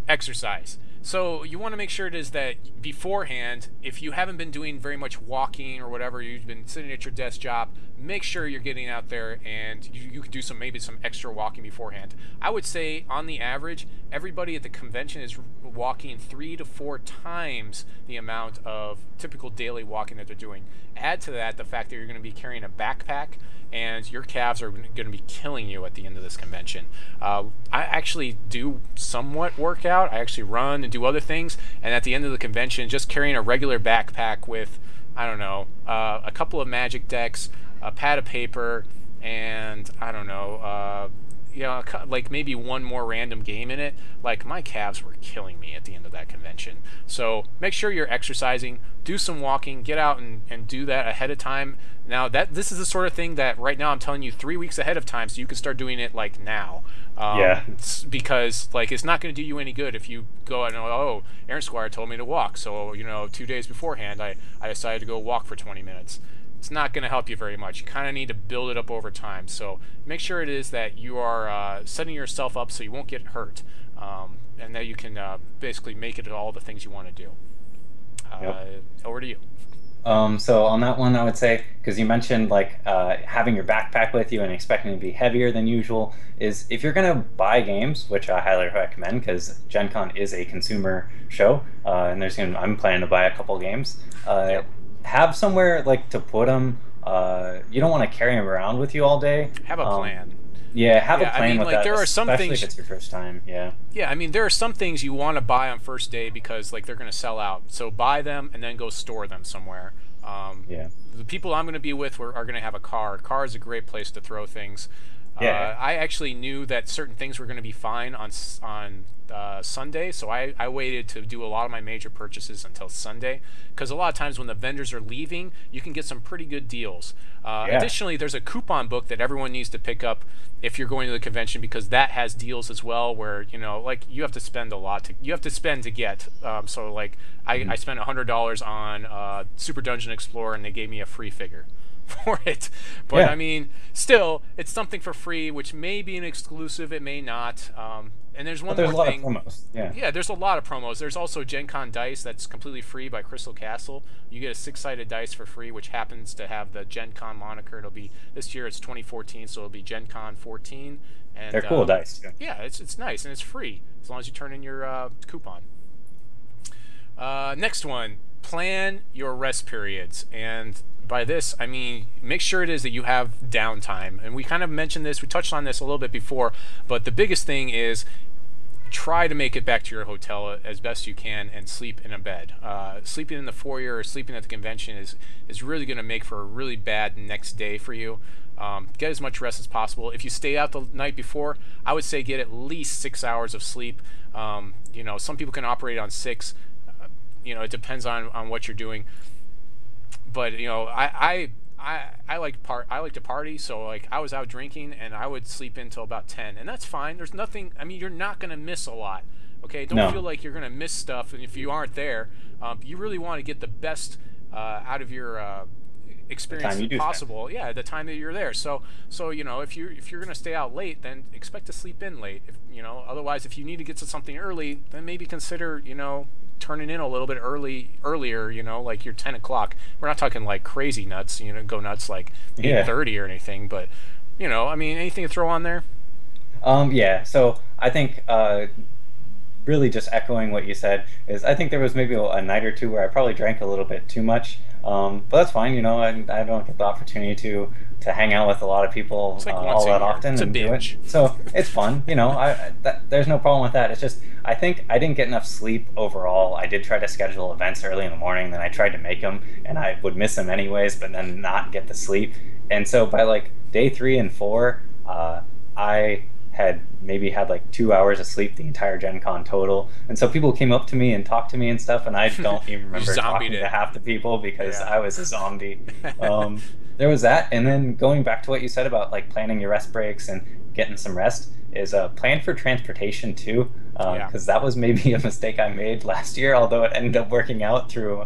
exercise. So you want to make sure it is that beforehand, if you haven't been doing very much walking or whatever, you've been sitting at your desk job, make sure you're getting out there and you can do maybe some extra walking beforehand. I would say on the average, everybody at the convention is walking 3 to 4 times the amount of typical daily walking that they're doing. Add to that the fact that you're going to be carrying a backpack, and your calves are going to be killing you at the end of this convention. I actually do somewhat work out. I actually run and do other things, and at the end of the convention, just carrying a regular backpack with, I don't know, a couple of magic decks, a pad of paper, and I don't know, you know, like maybe one more random game in it, like my calves were killing me at the end of that convention. So make sure you're exercising, do some walking, get out and do that ahead of time. Now this is the sort of thing that right now I'm telling you 3 weeks ahead of time, so you can start doing it like now. Because like it's not going to do you any good if you go out and oh, Aaron Squire told me to walk, so you know 2 days beforehand I decided to go walk for 20 minutes. It's not going to help you very much. You kind of need to build it up over time. So make sure it is that you are setting yourself up so you won't get hurt, and that you can basically make it all the things you want to do. Over to you. So on that one, I would say, because you mentioned like having your backpack with you and expecting it to be heavier than usual, is if you're going to buy games, which I highly recommend because GenCon is a consumer show, and I'm planning to buy a couple games. Have somewhere like to put them. You don't want to carry them around with you all day. Have a plan. Yeah, have a plan I mean, with like, that, there are some especially things, if it's your first time. Yeah, I mean, there are some things you want to buy on first day because like they're going to sell out. So buy them and then go store them somewhere. The people I'm going to be with are going to have a car. A car is a great place to throw things. I actually knew that certain things were going to be fine on Sunday, so I waited to do a lot of my major purchases until Sunday, because a lot of times when the vendors are leaving, you can get some pretty good deals. Additionally, there's a coupon book that everyone needs to pick up if you're going to the convention, because that has deals as well where, you know, like you have to spend a lot to get. So like I spent $100 on Super Dungeon Explorer and they gave me a free figure for it. But I mean, still, it's something for free, which may be an exclusive, it may not. And there's one more thing. There's a lot of promos. Yeah, there's a lot of promos. There's also GenCon dice that's completely free by Crystal Castle. You get a 6-sided dice for free, which happens to have the GenCon moniker. It'll be, this year it's 2014, so it'll be GenCon 14. And they're cool dice. Yeah, it's nice and it's free as long as you turn in your coupon. Next one, plan your rest periods. And by this, I mean, make sure it is that you have downtime. And we kind of mentioned this, we touched on this a little bit before, but the biggest thing is try to make it back to your hotel as best you can and sleep in a bed. Sleeping in the foyer or sleeping at the convention is really going to make for a really bad next day for you. Get as much rest as possible. If you stay out the night before, I would say get at least 6 hours of sleep. You know, some people can operate on 6. You know, it depends on what you're doing. But you know, I like to party, so like I was out drinking and I would sleep until about 10, and that's fine. There's nothing. I mean, you're not gonna miss a lot. Okay, don't feel like you're gonna miss stuff, and if you aren't there, you really want to get the best out of your experience as possible. Yeah, the time that you're there. So you know, if you're gonna stay out late, then expect to sleep in late. If, you know, otherwise, if you need to get to something early, then maybe consider, you know, turning in a little bit earlier, you know, like your 10 o'clock. We're not talking like crazy nuts, you know, go nuts like 8:30 or anything, but you know, I mean, anything to throw on there? Yeah, so I think really just echoing what you said is I think there was maybe a night or two where I probably drank a little bit too much, but that's fine, you know. I don't get the opportunity to hang out with a lot of people like all that often and do it, so it's fun, you know. There's no problem with that. It's just I think I didn't get enough sleep overall. I did try to schedule events early in the morning, then I tried to make them and I would miss them anyways, but then not get the sleep. And so by like day 3 and 4, I had maybe had like 2 hours of sleep the entire Gen Con total. And so people came up to me and talked to me and stuff, and I don't even remember talking to half the people because I was a zombie. There was that, and then going back to what you said about like planning your rest breaks and getting some rest is plan for transportation too, because that was maybe a mistake I made last year, although it ended up working out through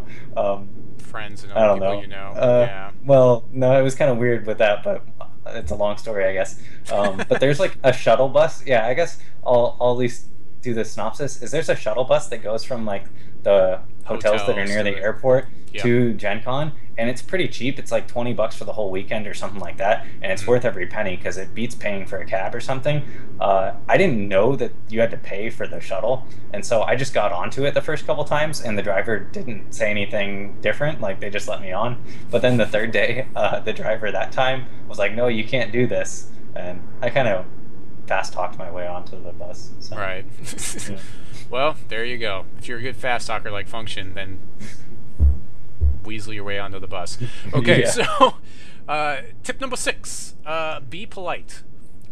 friends and other people you know. Well, no, it was kind of weird with that, but it's a long story, I guess. But there's like a shuttle bus. Yeah, I guess I'll at least do the synopsis. There's a shuttle bus that goes from like the hotels that are near the airport to Gen Con, and it's pretty cheap. It's like $20 for the whole weekend or something like that, and it's worth every penny because it beats paying for a cab or something. I didn't know that you had to pay for the shuttle, and so I just got onto it the first couple times, and the driver didn't say anything different. Like, they just let me on. But then the third day, the driver that time was like, "No, you can't do this," and I kind of fast talked my way onto the bus. So, right. Yeah. Well, there you go. If you're a good fast talker like Funktion, then weasel your way onto the bus. Okay, so tip number 6, be polite.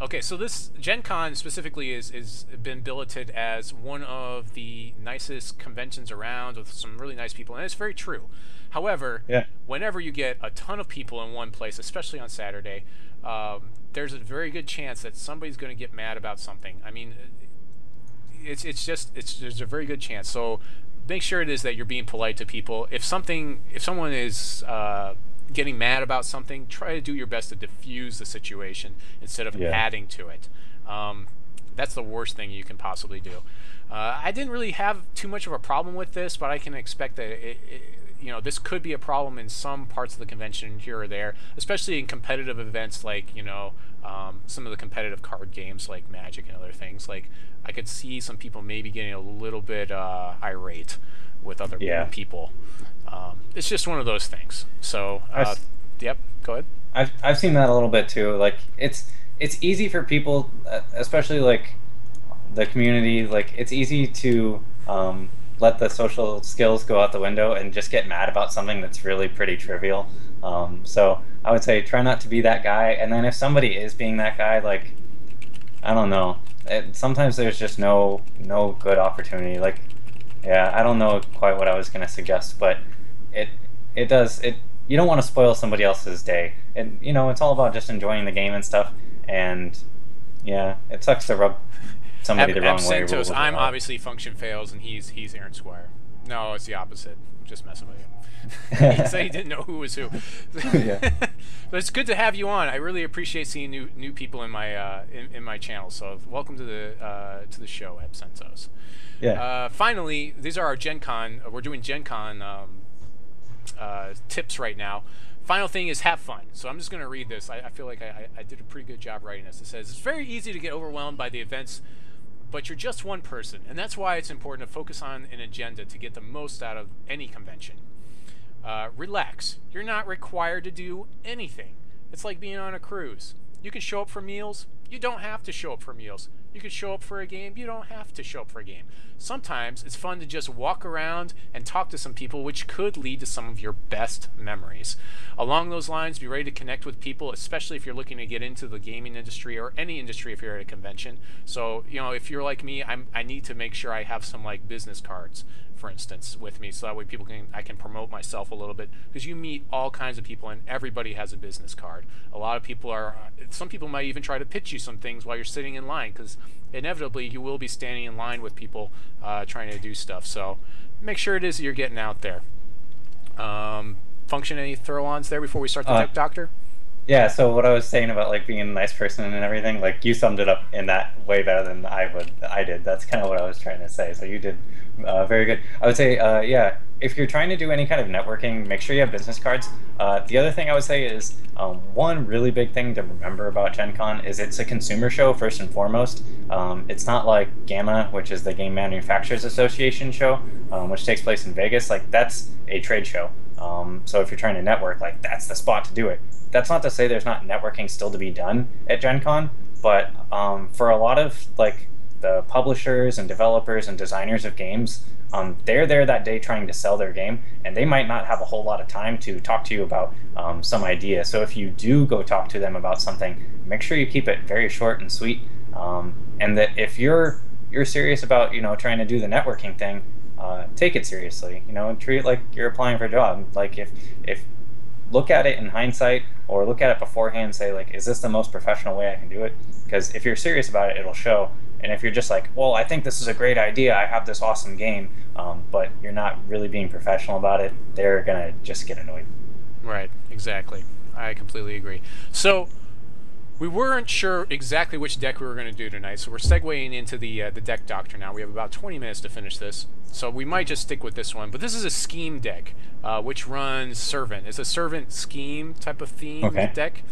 Okay, so this Gen Con specifically is been billeted as one of the nicest conventions around with some really nice people, and it's very true. However, whenever you get a ton of people in one place, especially on Saturday, there's a very good chance that somebody's going to get mad about something. I mean, there's a very good chance. So make sure it is that you're being polite to people. If someone is getting mad about something, try to do your best to diffuse the situation instead of adding to it. That's the worst thing you can possibly do. I didn't really have too much of a problem with this, but I can expect that you know, this could be a problem in some parts of the convention here or there, especially in competitive events like, you know, some of the competitive card games like Magic and other things. Like, I could see some people maybe getting a little bit irate with other people. It's just one of those things. So, yep, go ahead. I've seen that a little bit too. Like, it's easy for people, especially like the community. Like, it's easy to let the social skills go out the window and just get mad about something that's really pretty trivial. So I would say try not to be that guy. And then if somebody is being that guy, like, I don't know. Sometimes there's just no good opportunity. Like, I don't know quite what I was going to suggest, but it does. You don't want to spoil somebody else's day. And, you know, it's all about just enjoying the game and stuff. And, it sucks to rub somebody the wrong way. I'm obviously Funktionfails, and he's Aaron Squire. No, it's the opposite. Just messing with you. He said he didn't know who was who. But it's good to have you on. I really appreciate seeing new people in my in my channel. So welcome to the show, Absentos. Finally, these are our Gen Con. We're doing Gen Con tips right now. Final thing is have fun. So I'm just going to read this. I feel like I did a pretty good job writing this. It says, it's very easy to get overwhelmed by the events, but you're just one person, and that's why it's important to focus on an agenda to get the most out of any convention. Relax. You're not required to do anything. It's like being on a cruise. You can show up for meals. You don't have to show up for meals. You can show up for a game. You don't have to show up for a game. Sometimes it's fun to just walk around and talk to some people, which could lead to some of your best memories. Along those lines, be ready to connect with people, especially if you're looking to get into the gaming industry or any industry if you're at a convention. So, you know, if you're like me, I need to make sure I have some like business cards, for instance, with me, so that way I can promote myself a little bit, because you meet all kinds of people and everybody has a business card. A lot of people some people might even try to pitch you some things while you're sitting in line, because inevitably you will be standing in line with people trying to do stuff. So make sure it is that you're getting out there. Function, any throw-ons there before we start the deck doctor? Yeah, so what I was saying about like being a nice person and everything, like you summed it up in that way better than I did. That's kind of what I was trying to say. So you did very good. I would say, yeah, if you're trying to do any kind of networking, make sure you have business cards. The other thing I would say is one really big thing to remember about Gen Con is it's a consumer show first and foremost. It's not like GAMA, which is the Game Manufacturers Association show, which takes place in Vegas. Like that's a trade show. So if you're trying to network, like that's the spot to do it. That's not to say there's not networking still to be done at Gen Con, but for a lot of like the publishers and developers and designers of games, they're there that day trying to sell their game, and they might not have a whole lot of time to talk to you about some idea. So if you do go talk to them about something, make sure you keep it very short and sweet, and that if you're serious about trying to do the networking thing, take it seriously. Treat it like you're applying for a job. Like if look at it in hindsight, or look at it beforehand and say, like, is this the most professional way I can do it? Because if you're serious about it, it'll show. And if you're just like, well, I think this is a great idea, I have this awesome game, but you're not really being professional about it, they're going to just get annoyed. Right, exactly. I completely agree. So we weren't sure exactly which deck we were going to do tonight, so we're segueing into the deck doctor now. We have about 20 minutes to finish this, so we might just stick with this one. But this is a scheme deck, which runs Servant. It's a Servant scheme type of theme deck.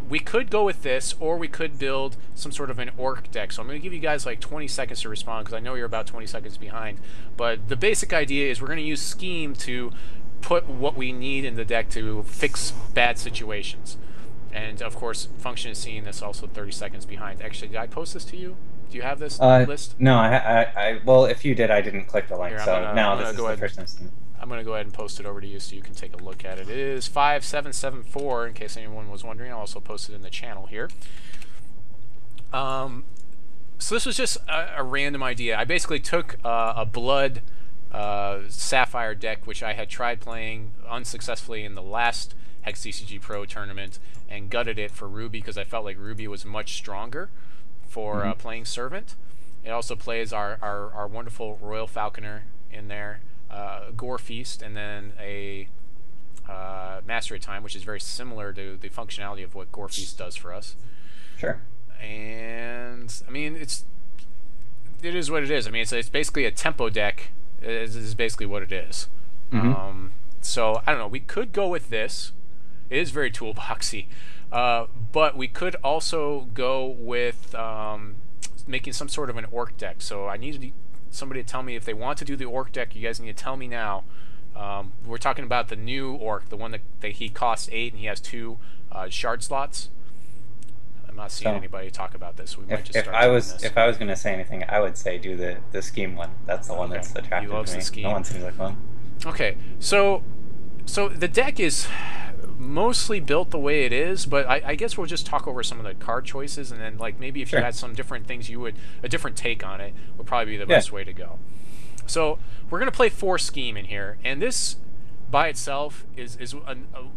We could go with this, or we could build some sort of an orc deck. So I'm going to give you guys like 20 seconds to respond, because I know you're about 20 seconds behind. But the basic idea is we're going to use scheme to put what we need in the deck to fix bad situations. And of course, Function is seeing this also 30 seconds behind. Actually, did I post this to you? Do you have this list? No, well, if you did, I didn't click the link. Here, so now this is the first time. I'm going to go ahead and post it over to you so you can take a look at it. It is 5774, in case anyone was wondering. I'll also post it in the channel here. So this was just a random idea. I basically took a Blood Sapphire deck, which I had tried playing unsuccessfully in the last HexTCGPro tournament, and gutted it for Ruby because I felt like Ruby was much stronger for playing Servant. It also plays our wonderful Royal Falconer in there, Gore Feast, and then a Mastery Time, which is very similar to the functionality of what Gore Feast does for us. Sure. And I mean, it is what it is. I mean, it's basically a tempo deck. Is basically what it is. So I don't know. We could go with this. It is very toolboxy, but we could also go with making some sort of an orc deck. So I need somebody to tell me if they want to do the orc deck. You guys need to tell me now. We're talking about the new orc, the one that he costs 8 and he has 2 shard slots. I'm not seeing anybody talk about this. We might just start if I was going to say anything, I would say do the scheme one. That's the one that's attractive to me. The scheme. That one seems like fun. Okay, so the deck is mostly built the way it is, but I guess we'll just talk over some of the card choices, and then like maybe if you had some different things, a different take on it would probably be the best way to go. So we're gonna play 4 scheme in here, and this by itself is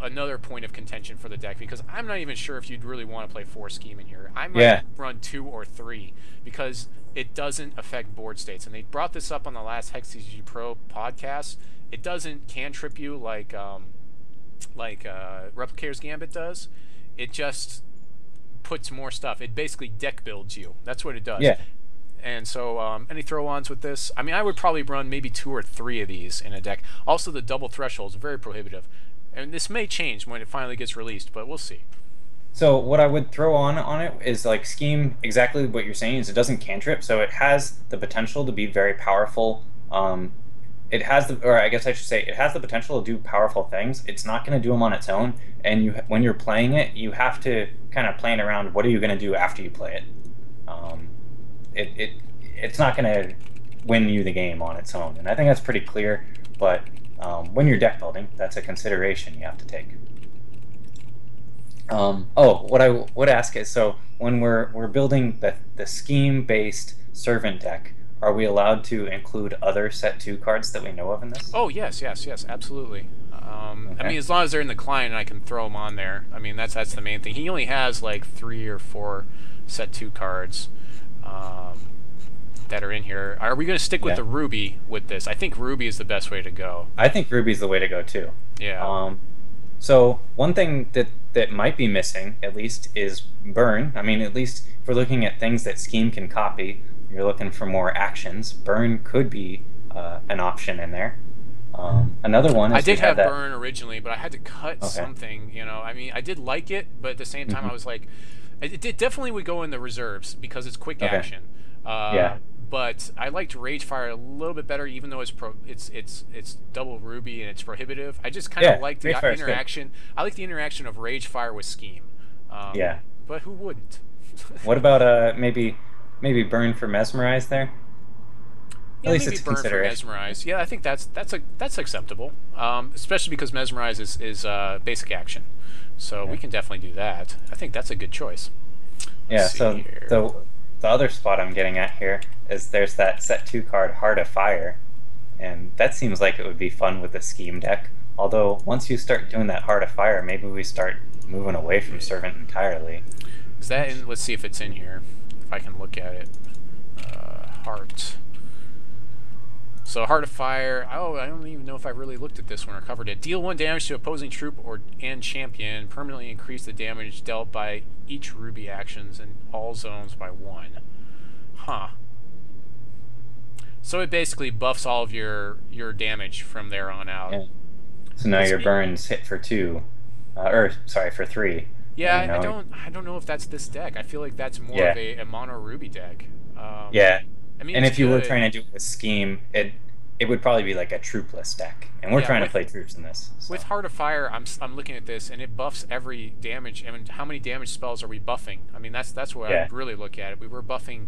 another point of contention for the deck, because I'm not even sure if you'd really want to play 4 scheme in here. I might run 2 or 3 because it doesn't affect board states, and they brought this up on the last HexTCGPro podcast. It doesn't cantrip you like Replicator's Gambit does. It just puts more stuff. It basically deck builds you. That's what it does. Yeah. And so any throw-ons with this? I mean, I would probably run maybe 2 or 3 of these in a deck. Also, the double threshold is very prohibitive. And this may change when it finally gets released, but we'll see. So what I would throw on it is like scheme, exactly what you're saying, is it doesn't cantrip, so it has the potential to be very powerful it has the, or I guess I should say, it has the potential to do powerful things. It's not going to do them on its own, and when you're playing it, you have to kind of plan around what are you going to do after you play it. Um, it's not going to win you the game on its own, and I think that's pretty clear. But when you're deck building, that's a consideration you have to take. Oh, what I would ask is, so when we're building the scheme-based servant deck, are we allowed to include other set 2 cards that we know of in this? Oh, yes, absolutely. Okay. I mean, as long as they're in the client and I can throw them on there. I mean, that's the main thing. He only has like 3 or 4 set 2 cards that are in here. Are we going to stick with the Ruby with this? I think Ruby is the best way to go. I think Ruby's the way to go too. Yeah. So one thing that might be missing, at least, is Burn. I mean, at least if we're looking at things that Scheme can copy, you're looking for more actions. Burn could be an option in there. Another one is I did have Burn originally, but I had to cut something. You know, I mean, I did like it, but at the same time, I was like, it definitely would go in the reserves because it's quick action. But I liked Ragefire a little bit better, even though it's double Ruby and it's prohibitive. I just kind of like the interaction. I like the interaction of Ragefire with Scheme. But who wouldn't? What about maybe Burn for Mesmerize there? Yeah, at least maybe it's Burn for Mesmerize. Yeah, I think that's acceptable. Especially because Mesmerize is basic action, so we can definitely do that. I think that's a good choice. So the other spot I'm getting at here is there's that set 2 card Heart of Fire, and that seems like it would be fun with the Scheme deck. Although once you start doing that Heart of Fire, maybe we start moving away from Servant entirely. Is that in? Let's see if it's in here. If I can look at it. Heart. So Heart of Fire. Oh, I don't even know if I really looked at this one or covered it. Deal 1 damage to opposing troop and champion. Permanently increase the damage dealt by each Ruby actions in all zones by 1. Huh. So it basically buffs all of your damage from there on out. Yeah. So now your burns hit for 2, or sorry, for 3. Yeah, I don't know if that's this deck. I feel like that's more of a mono Ruby deck. I mean, and if you were trying to do it with Scheme, it would probably be like a troop-less deck, and we're trying to play troops in this. So. With Heart of Fire, I'm looking at this, and it buffs every damage. I mean, how many damage spells are we buffing? I mean, that's where I really look at it. We were buffing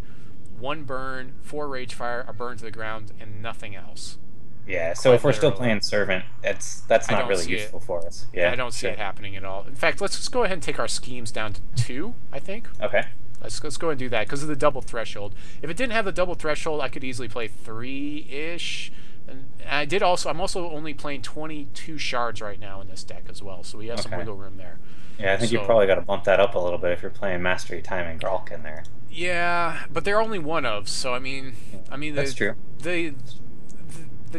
1 burn, 4 Ragefire, a burn to the ground, and nothing else. Yeah, so if we're still playing Servant, that's not really useful for us. Yeah, I don't see it happening at all. In fact, let's just go ahead and take our schemes down to 2, I think. Okay. Let's go ahead and do that because of the double threshold. If it didn't have the double threshold, I could easily play 3-ish. And I'm also only playing 22 shards right now in this deck as well, so we have some wiggle room there. Yeah, I think you probably got to bump that up a little bit if you're playing Mastery Time and Gralk in there. Yeah, but they're only one of, so I mean, that's true. The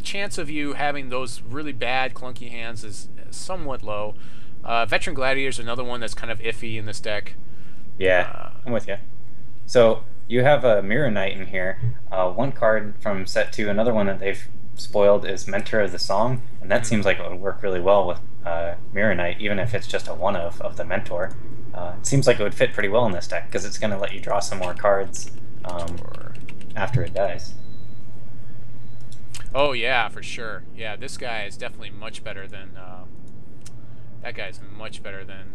chance of you having those really bad clunky hands is somewhat low. Veteran Gladiator is another one that's kind of iffy in this deck. Yeah, I'm with you. So you have a Mirror Knight in here. 1 card from set 2. Another one that they've spoiled is Mentor of the Song, and that seems like it would work really well with Mirror Knight, even if it's just a one of the Mentor. It seems like it would fit pretty well in this deck because it's going to let you draw some more cards after it dies. Oh yeah, for sure. Yeah, this guy is definitely much better than that guy's much better than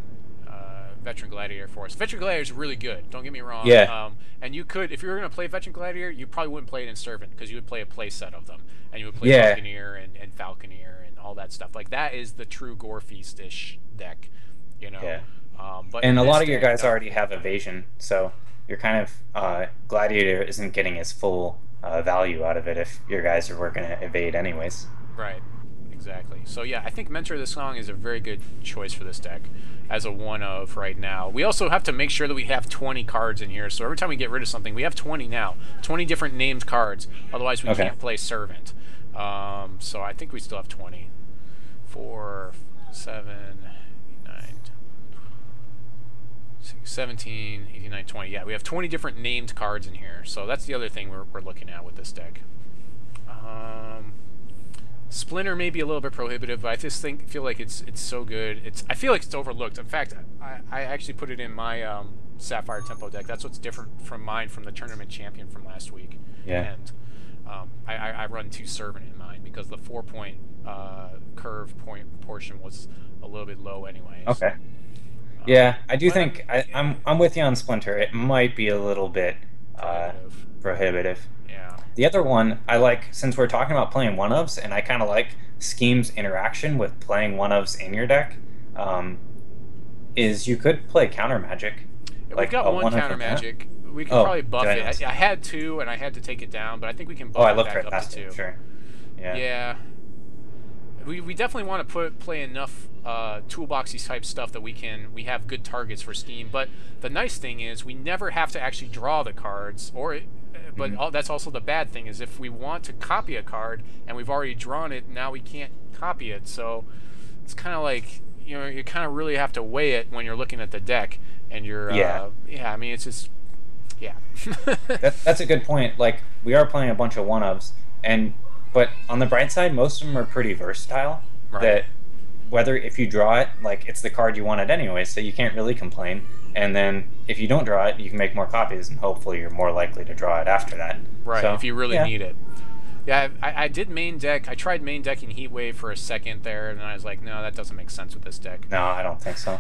Veteran Gladiator for us. Veteran Gladiator is really good. Don't get me wrong. Yeah. And you could, if you were going to play Veteran Gladiator, you probably wouldn't play it in Servant because you would play a play set of them, and you would play Buccaneer and Falconer and all that stuff. Like that is the true Gore Feast-ish deck, you know. Yeah. But and a lot of your guys already have evasion, so you're kind of Gladiator isn't getting his full value out of it if your guys are working to evade anyways. Right. Exactly. So yeah, I think Mentor of the Song is a very good choice for this deck as a one of right now. We also have to make sure that we have 20 cards in here. So every time we get rid of something, we have 20 now. 20 different named cards. Otherwise, we can't play Servant. So I think we still have 20. 4, 7, 9, 6, 17, 18, 19, 20. Yeah, we have 20 different named cards in here. So that's the other thing we're looking at with this deck. Splinter may be a little bit prohibitive, but I just feel like it's so good. I feel like it's overlooked. In fact, I actually put it in my Sapphire Tempo deck. That's what's different from mine from the tournament champion from last week. Yeah. And I run 2 Servant in mine because the 4-point curve point portion was a little bit low anyways. Okay. Yeah, I do but, think I'm with you on Splinter. It might be a little bit prohibitive. prohibitive. Yeah. The other one I like, since we're talking about playing one-ofs, and I kind of like Scheme's interaction with playing one-ofs in your deck, is you could play Countermagic. Yeah, Like we've got one one-off Countermagic. We could Oh, probably buff good. it. I had 2 and I had to take it down, but I think we can Oh, buff I it looked back right up past to 2. it. Sure. Yeah. Yeah. We definitely want to play enough toolboxy type stuff that we have good targets for Scheme. But the nice thing is we never have to actually draw the cards, but that's also the bad thing is if we want to copy a card and we've already drawn it, now we can't copy it. So it's kind of like, you know, you kind of really have to weigh it when you're looking at the deck and you're I mean, it's just That's a good point. Like, we are playing a bunch of one-ofs, but on the bright side, most of them are pretty versatile. Right. That whether if you draw it, like, it's the card you wanted anyway, so you can't really complain. And then if you don't draw it, you can make more copies, and hopefully you're more likely to draw it after that. Right, So, if you really yeah. need it. Yeah, I did main deck. I tried main decking Heatwave for a second there, and then I was like, no, that doesn't make sense with this deck. No, I don't think so.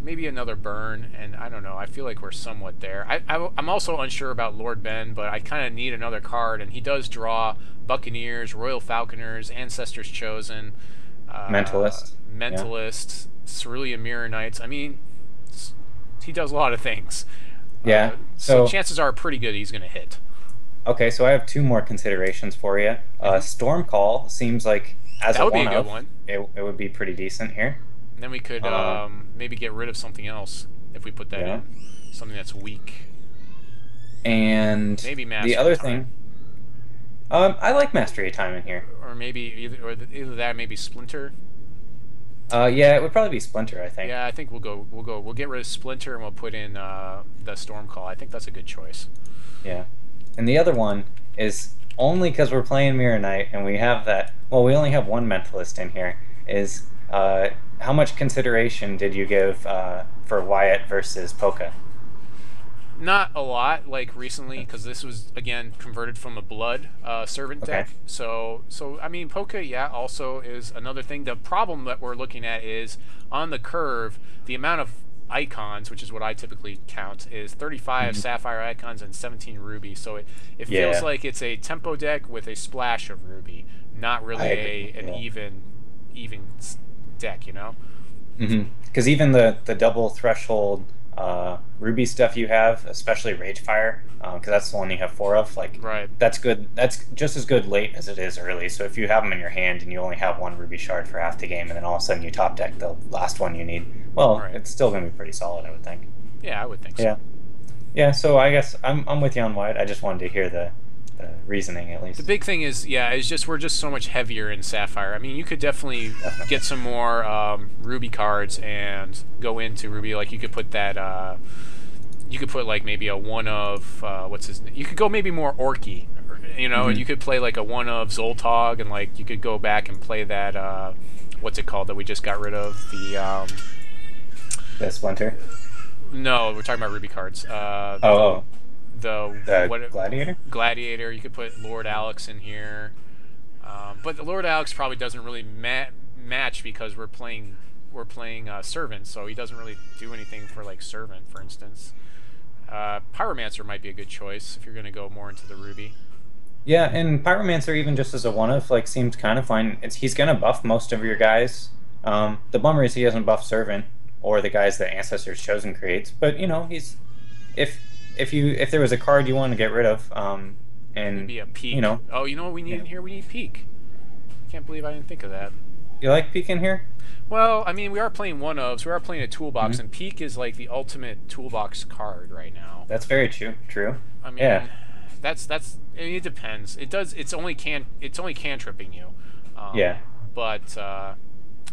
Maybe another burn, and I don't know. I feel like we're somewhat there. I'm also unsure about Lord Ben, but I kind of need another card, and he does draw Buccaneers, Royal Falconers, Ancestors Chosen, Mentalist. Cerulean Mirror Knights. I mean, he does a lot of things. Yeah. So chances are pretty good he's going to hit. Okay, so I have 2 more considerations for you. Stormcall seems like, as That would a be a good one-off, one. it would be pretty decent here. And then we could maybe get rid of something else if we put that in. Something that's weak. And Maybe Mastery the other Time. thing, I like Mastery of Time in here. Or maybe either that, maybe Splinter. Yeah, it would probably be Splinter, I think. Yeah, I think we'll get rid of Splinter and we'll put in the Stormcall. I think that's a good choice. Yeah. And the other one is only because we're playing Mirror Knight and we have that. Well, we only have one Mentalist in here. Is how much consideration did you give for Wyatt versus Polka? Not a lot, like recently, because this was again converted from a blood servant deck. So I mean, Polka, yeah, also is another thing. The problem that we're looking at is on the curve, the amount of icons, which is what I typically count, is 35 Sapphire icons and 17 Ruby. So it feels like it's a tempo deck with a splash of Ruby, not really an even deck, you know? Because even the double threshold Ruby stuff you have, especially Ragefire, because that's the one you have 4 of, like, that's good. That's just as good late as it is early. So if you have them in your hand and you only have 1 Ruby shard for half the game, and then all of a sudden you top deck the last one you need, well, it's still going to be pretty solid, I would think. Yeah, I would think so. Yeah, so I guess I'm with you on Wyatt. I just wanted to hear the reasoning, at least. The big thing is, we're just so much heavier in Sapphire. I mean, you could definitely get some more Ruby cards and go into Ruby. Like, you could put that, you could put, like, maybe a one of, what's his name? You could go maybe more Orky, you know, and you could play, like, a one of Zoltog, and, like, you could go back and play that, what's it called that we just got rid of? The Splinter? No, we're talking about Ruby cards. The Gladiator? Gladiator. You could put Lord Alex in here, but the Lord Alex probably doesn't really match because we're playing Servant, so he doesn't really do anything for, like, Servant, for instance. Pyromancer might be a good choice if you're going to go more into the Ruby. Yeah, and Pyromancer, even just as a one-of, like, seems kind of fine. He's going to buff most of your guys. The bummer is he doesn't buff Servant or the guys that Ancestors Chosen creates, but, you know, he's if there was a card you want to get rid of, and maybe a Peak. You know, oh, you know what we need in here? We need Peak. Can't believe I didn't think of that. You like Peak in here? Well, I mean, we are playing one-ofs. We are playing a toolbox, and Peak is like the ultimate toolbox card right now. That's very true. I mean, that's. I mean, it depends. It's only cantripping you. But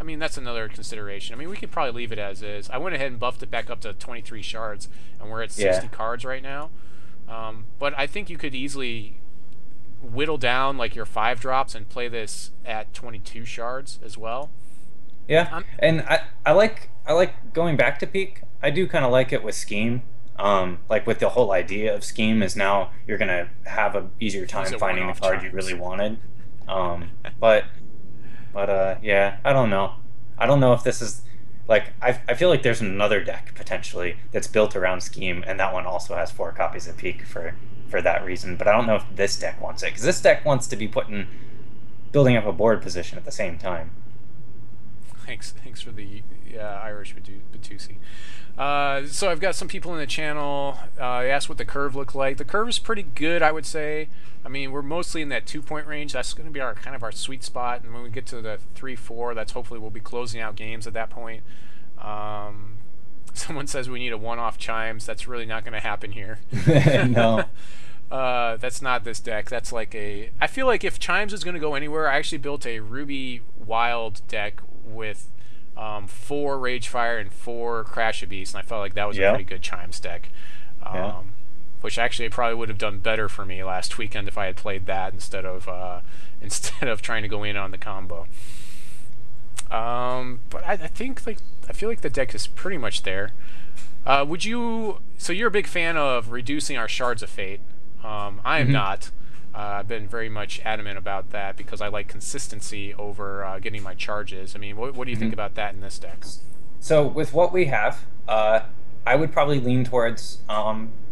I mean, that's another consideration. I mean, we could probably leave it as is. I went ahead and buffed it back up to 23 shards, and we're at 60 cards right now. But I think you could easily whittle down, like, your 5 drops and play this at 22 shards as well. Yeah, and I like going back to Peak. I do kind of like it with Scheme. Like with the whole idea of scheme is now you're gonna have a easier time These are finding the one-off card you chimes. really wanted. But yeah, I don't know. I don't know if this is like I feel like there's another deck potentially that's built around scheme, and that one also has 4 copies of Peak for that reason. But I don't know if this deck wants it, because this deck wants to be building up a board position at the same time. Thanks for the Irish Batusi. So I've got some people in the channel. They asked what the curve looked like. The curve is pretty good, I would say. I mean, we're mostly in that 2-point range. That's going to be our kind of our sweet spot. And when we get to the 3-4, that's hopefully we'll be closing out games at that point. Someone says we need a one-off chimes. That's really not going to happen here. No. That's not this deck. That's like a... I feel like if chimes is going to go anywhere, I actually built a Ruby Wild deck with 4 Ragefire and 4 Crash Beast, and I felt like that was a pretty good chimes deck. Which actually probably would have done better for me last weekend if I had played that instead of trying to go in on the combo. But I think I feel like the deck is pretty much there. Would you? So you're a big fan of reducing our Shards of Fate. I am not. I've been very much adamant about that because I like consistency over getting my charges. I mean, what do you think about that in this deck? So with what we have, I would probably lean towards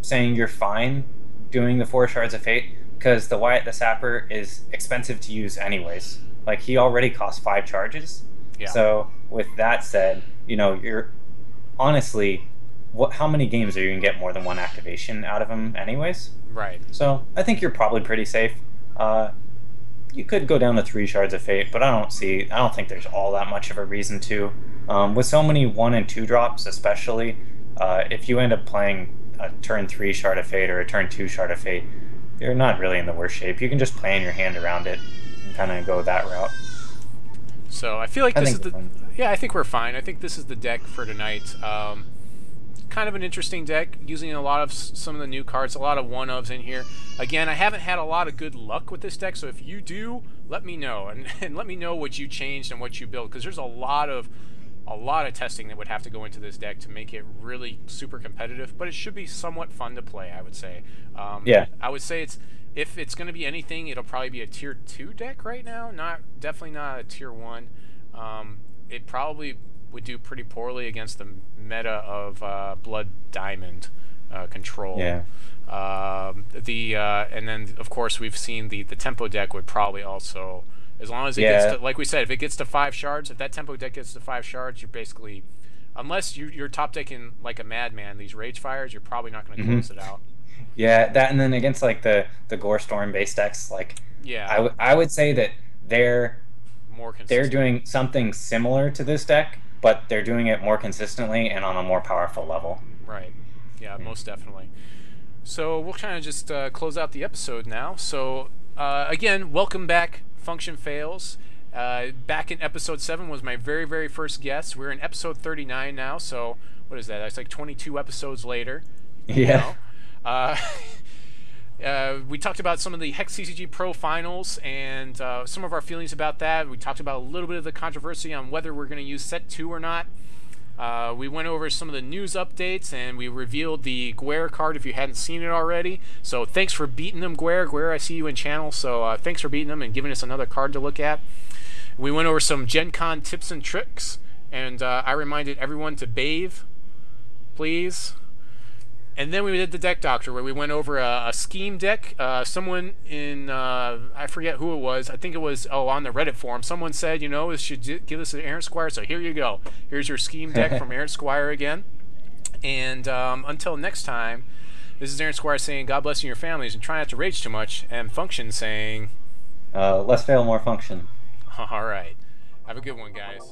saying you're fine doing the 4 Shards of Fate, because the Wyatt the Sapper is expensive to use anyways. Like, he already costs 5 charges. Yeah. So with that said, you know, you're honestly, how many games are you going to get more than 1 activation out of him anyways? Right. So I think you're probably pretty safe. You could go down to 3 Shards of Fate, but I don't think there's all that much of a reason to. With so many 1 and 2 drops, especially, if you end up playing a turn 3 Shard of Fate or a turn 2 Shard of Fate, you're not really in the worst shape. You can just plan your hand around it and kind of go that route. So I feel like this is the... Yeah, I think we're fine. I think this is the deck for tonight. Kind of an interesting deck, using a lot of some of the new cards, a lot of one-ofs in here. Again, I haven't had a lot of good luck with this deck, so if you do, let me know, and let me know what you changed and what you built, because there's a lot of testing that would have to go into this deck to make it really super competitive, but it should be somewhat fun to play, I would say. Yeah. I would say if it's going to be anything, it'll probably be a tier 2 deck right now, definitely not a tier 1. It probably would do pretty poorly against the meta of Blood Diamond control. Yeah. And then of course we've seen the tempo deck would probably also, as long as it gets to, like we said, if it gets to 5 shards, if that tempo deck gets to 5 shards, you're basically, unless you're top decking like a madman these Ragefires, you're probably not going to close it out. Yeah, that, and then against like the Gore Storm base decks, like, yeah, I would say that they're doing something similar to this deck, but they're doing it more consistently and on a more powerful level. Right. Yeah, most definitely. So we'll kind of just close out the episode now. So again, welcome back, Function Fails. Back in episode 7 was my very, very first guest. We're in episode 39 now, so what is that? That's like 22 episodes later. Yeah. We talked about some of the HexTCGPro finals and some of our feelings about that. We talked about a little bit of the controversy on whether we're going to use set 2 or not. We went over some of the news updates, and we revealed the Gwaer card if you hadn't seen it already. So thanks for beating them, Gwaer. Gwaer, I see you in channel, so thanks for beating them and giving us another card to look at. We went over some GenCON tips and tricks, and I reminded everyone to bathe, please. And then we did the deck doctor, where we went over a scheme deck. Someone in, I forget who it was, I think it was, on the Reddit forum, someone said, you know, this should give us an Errant Squire, so here you go. Here's your scheme deck from Errant Squire again. And until next time, this is Errant Squire saying, God bless you and your families, and try not to rage too much, and Function saying... less fail, more function. All right. Have a good one, guys.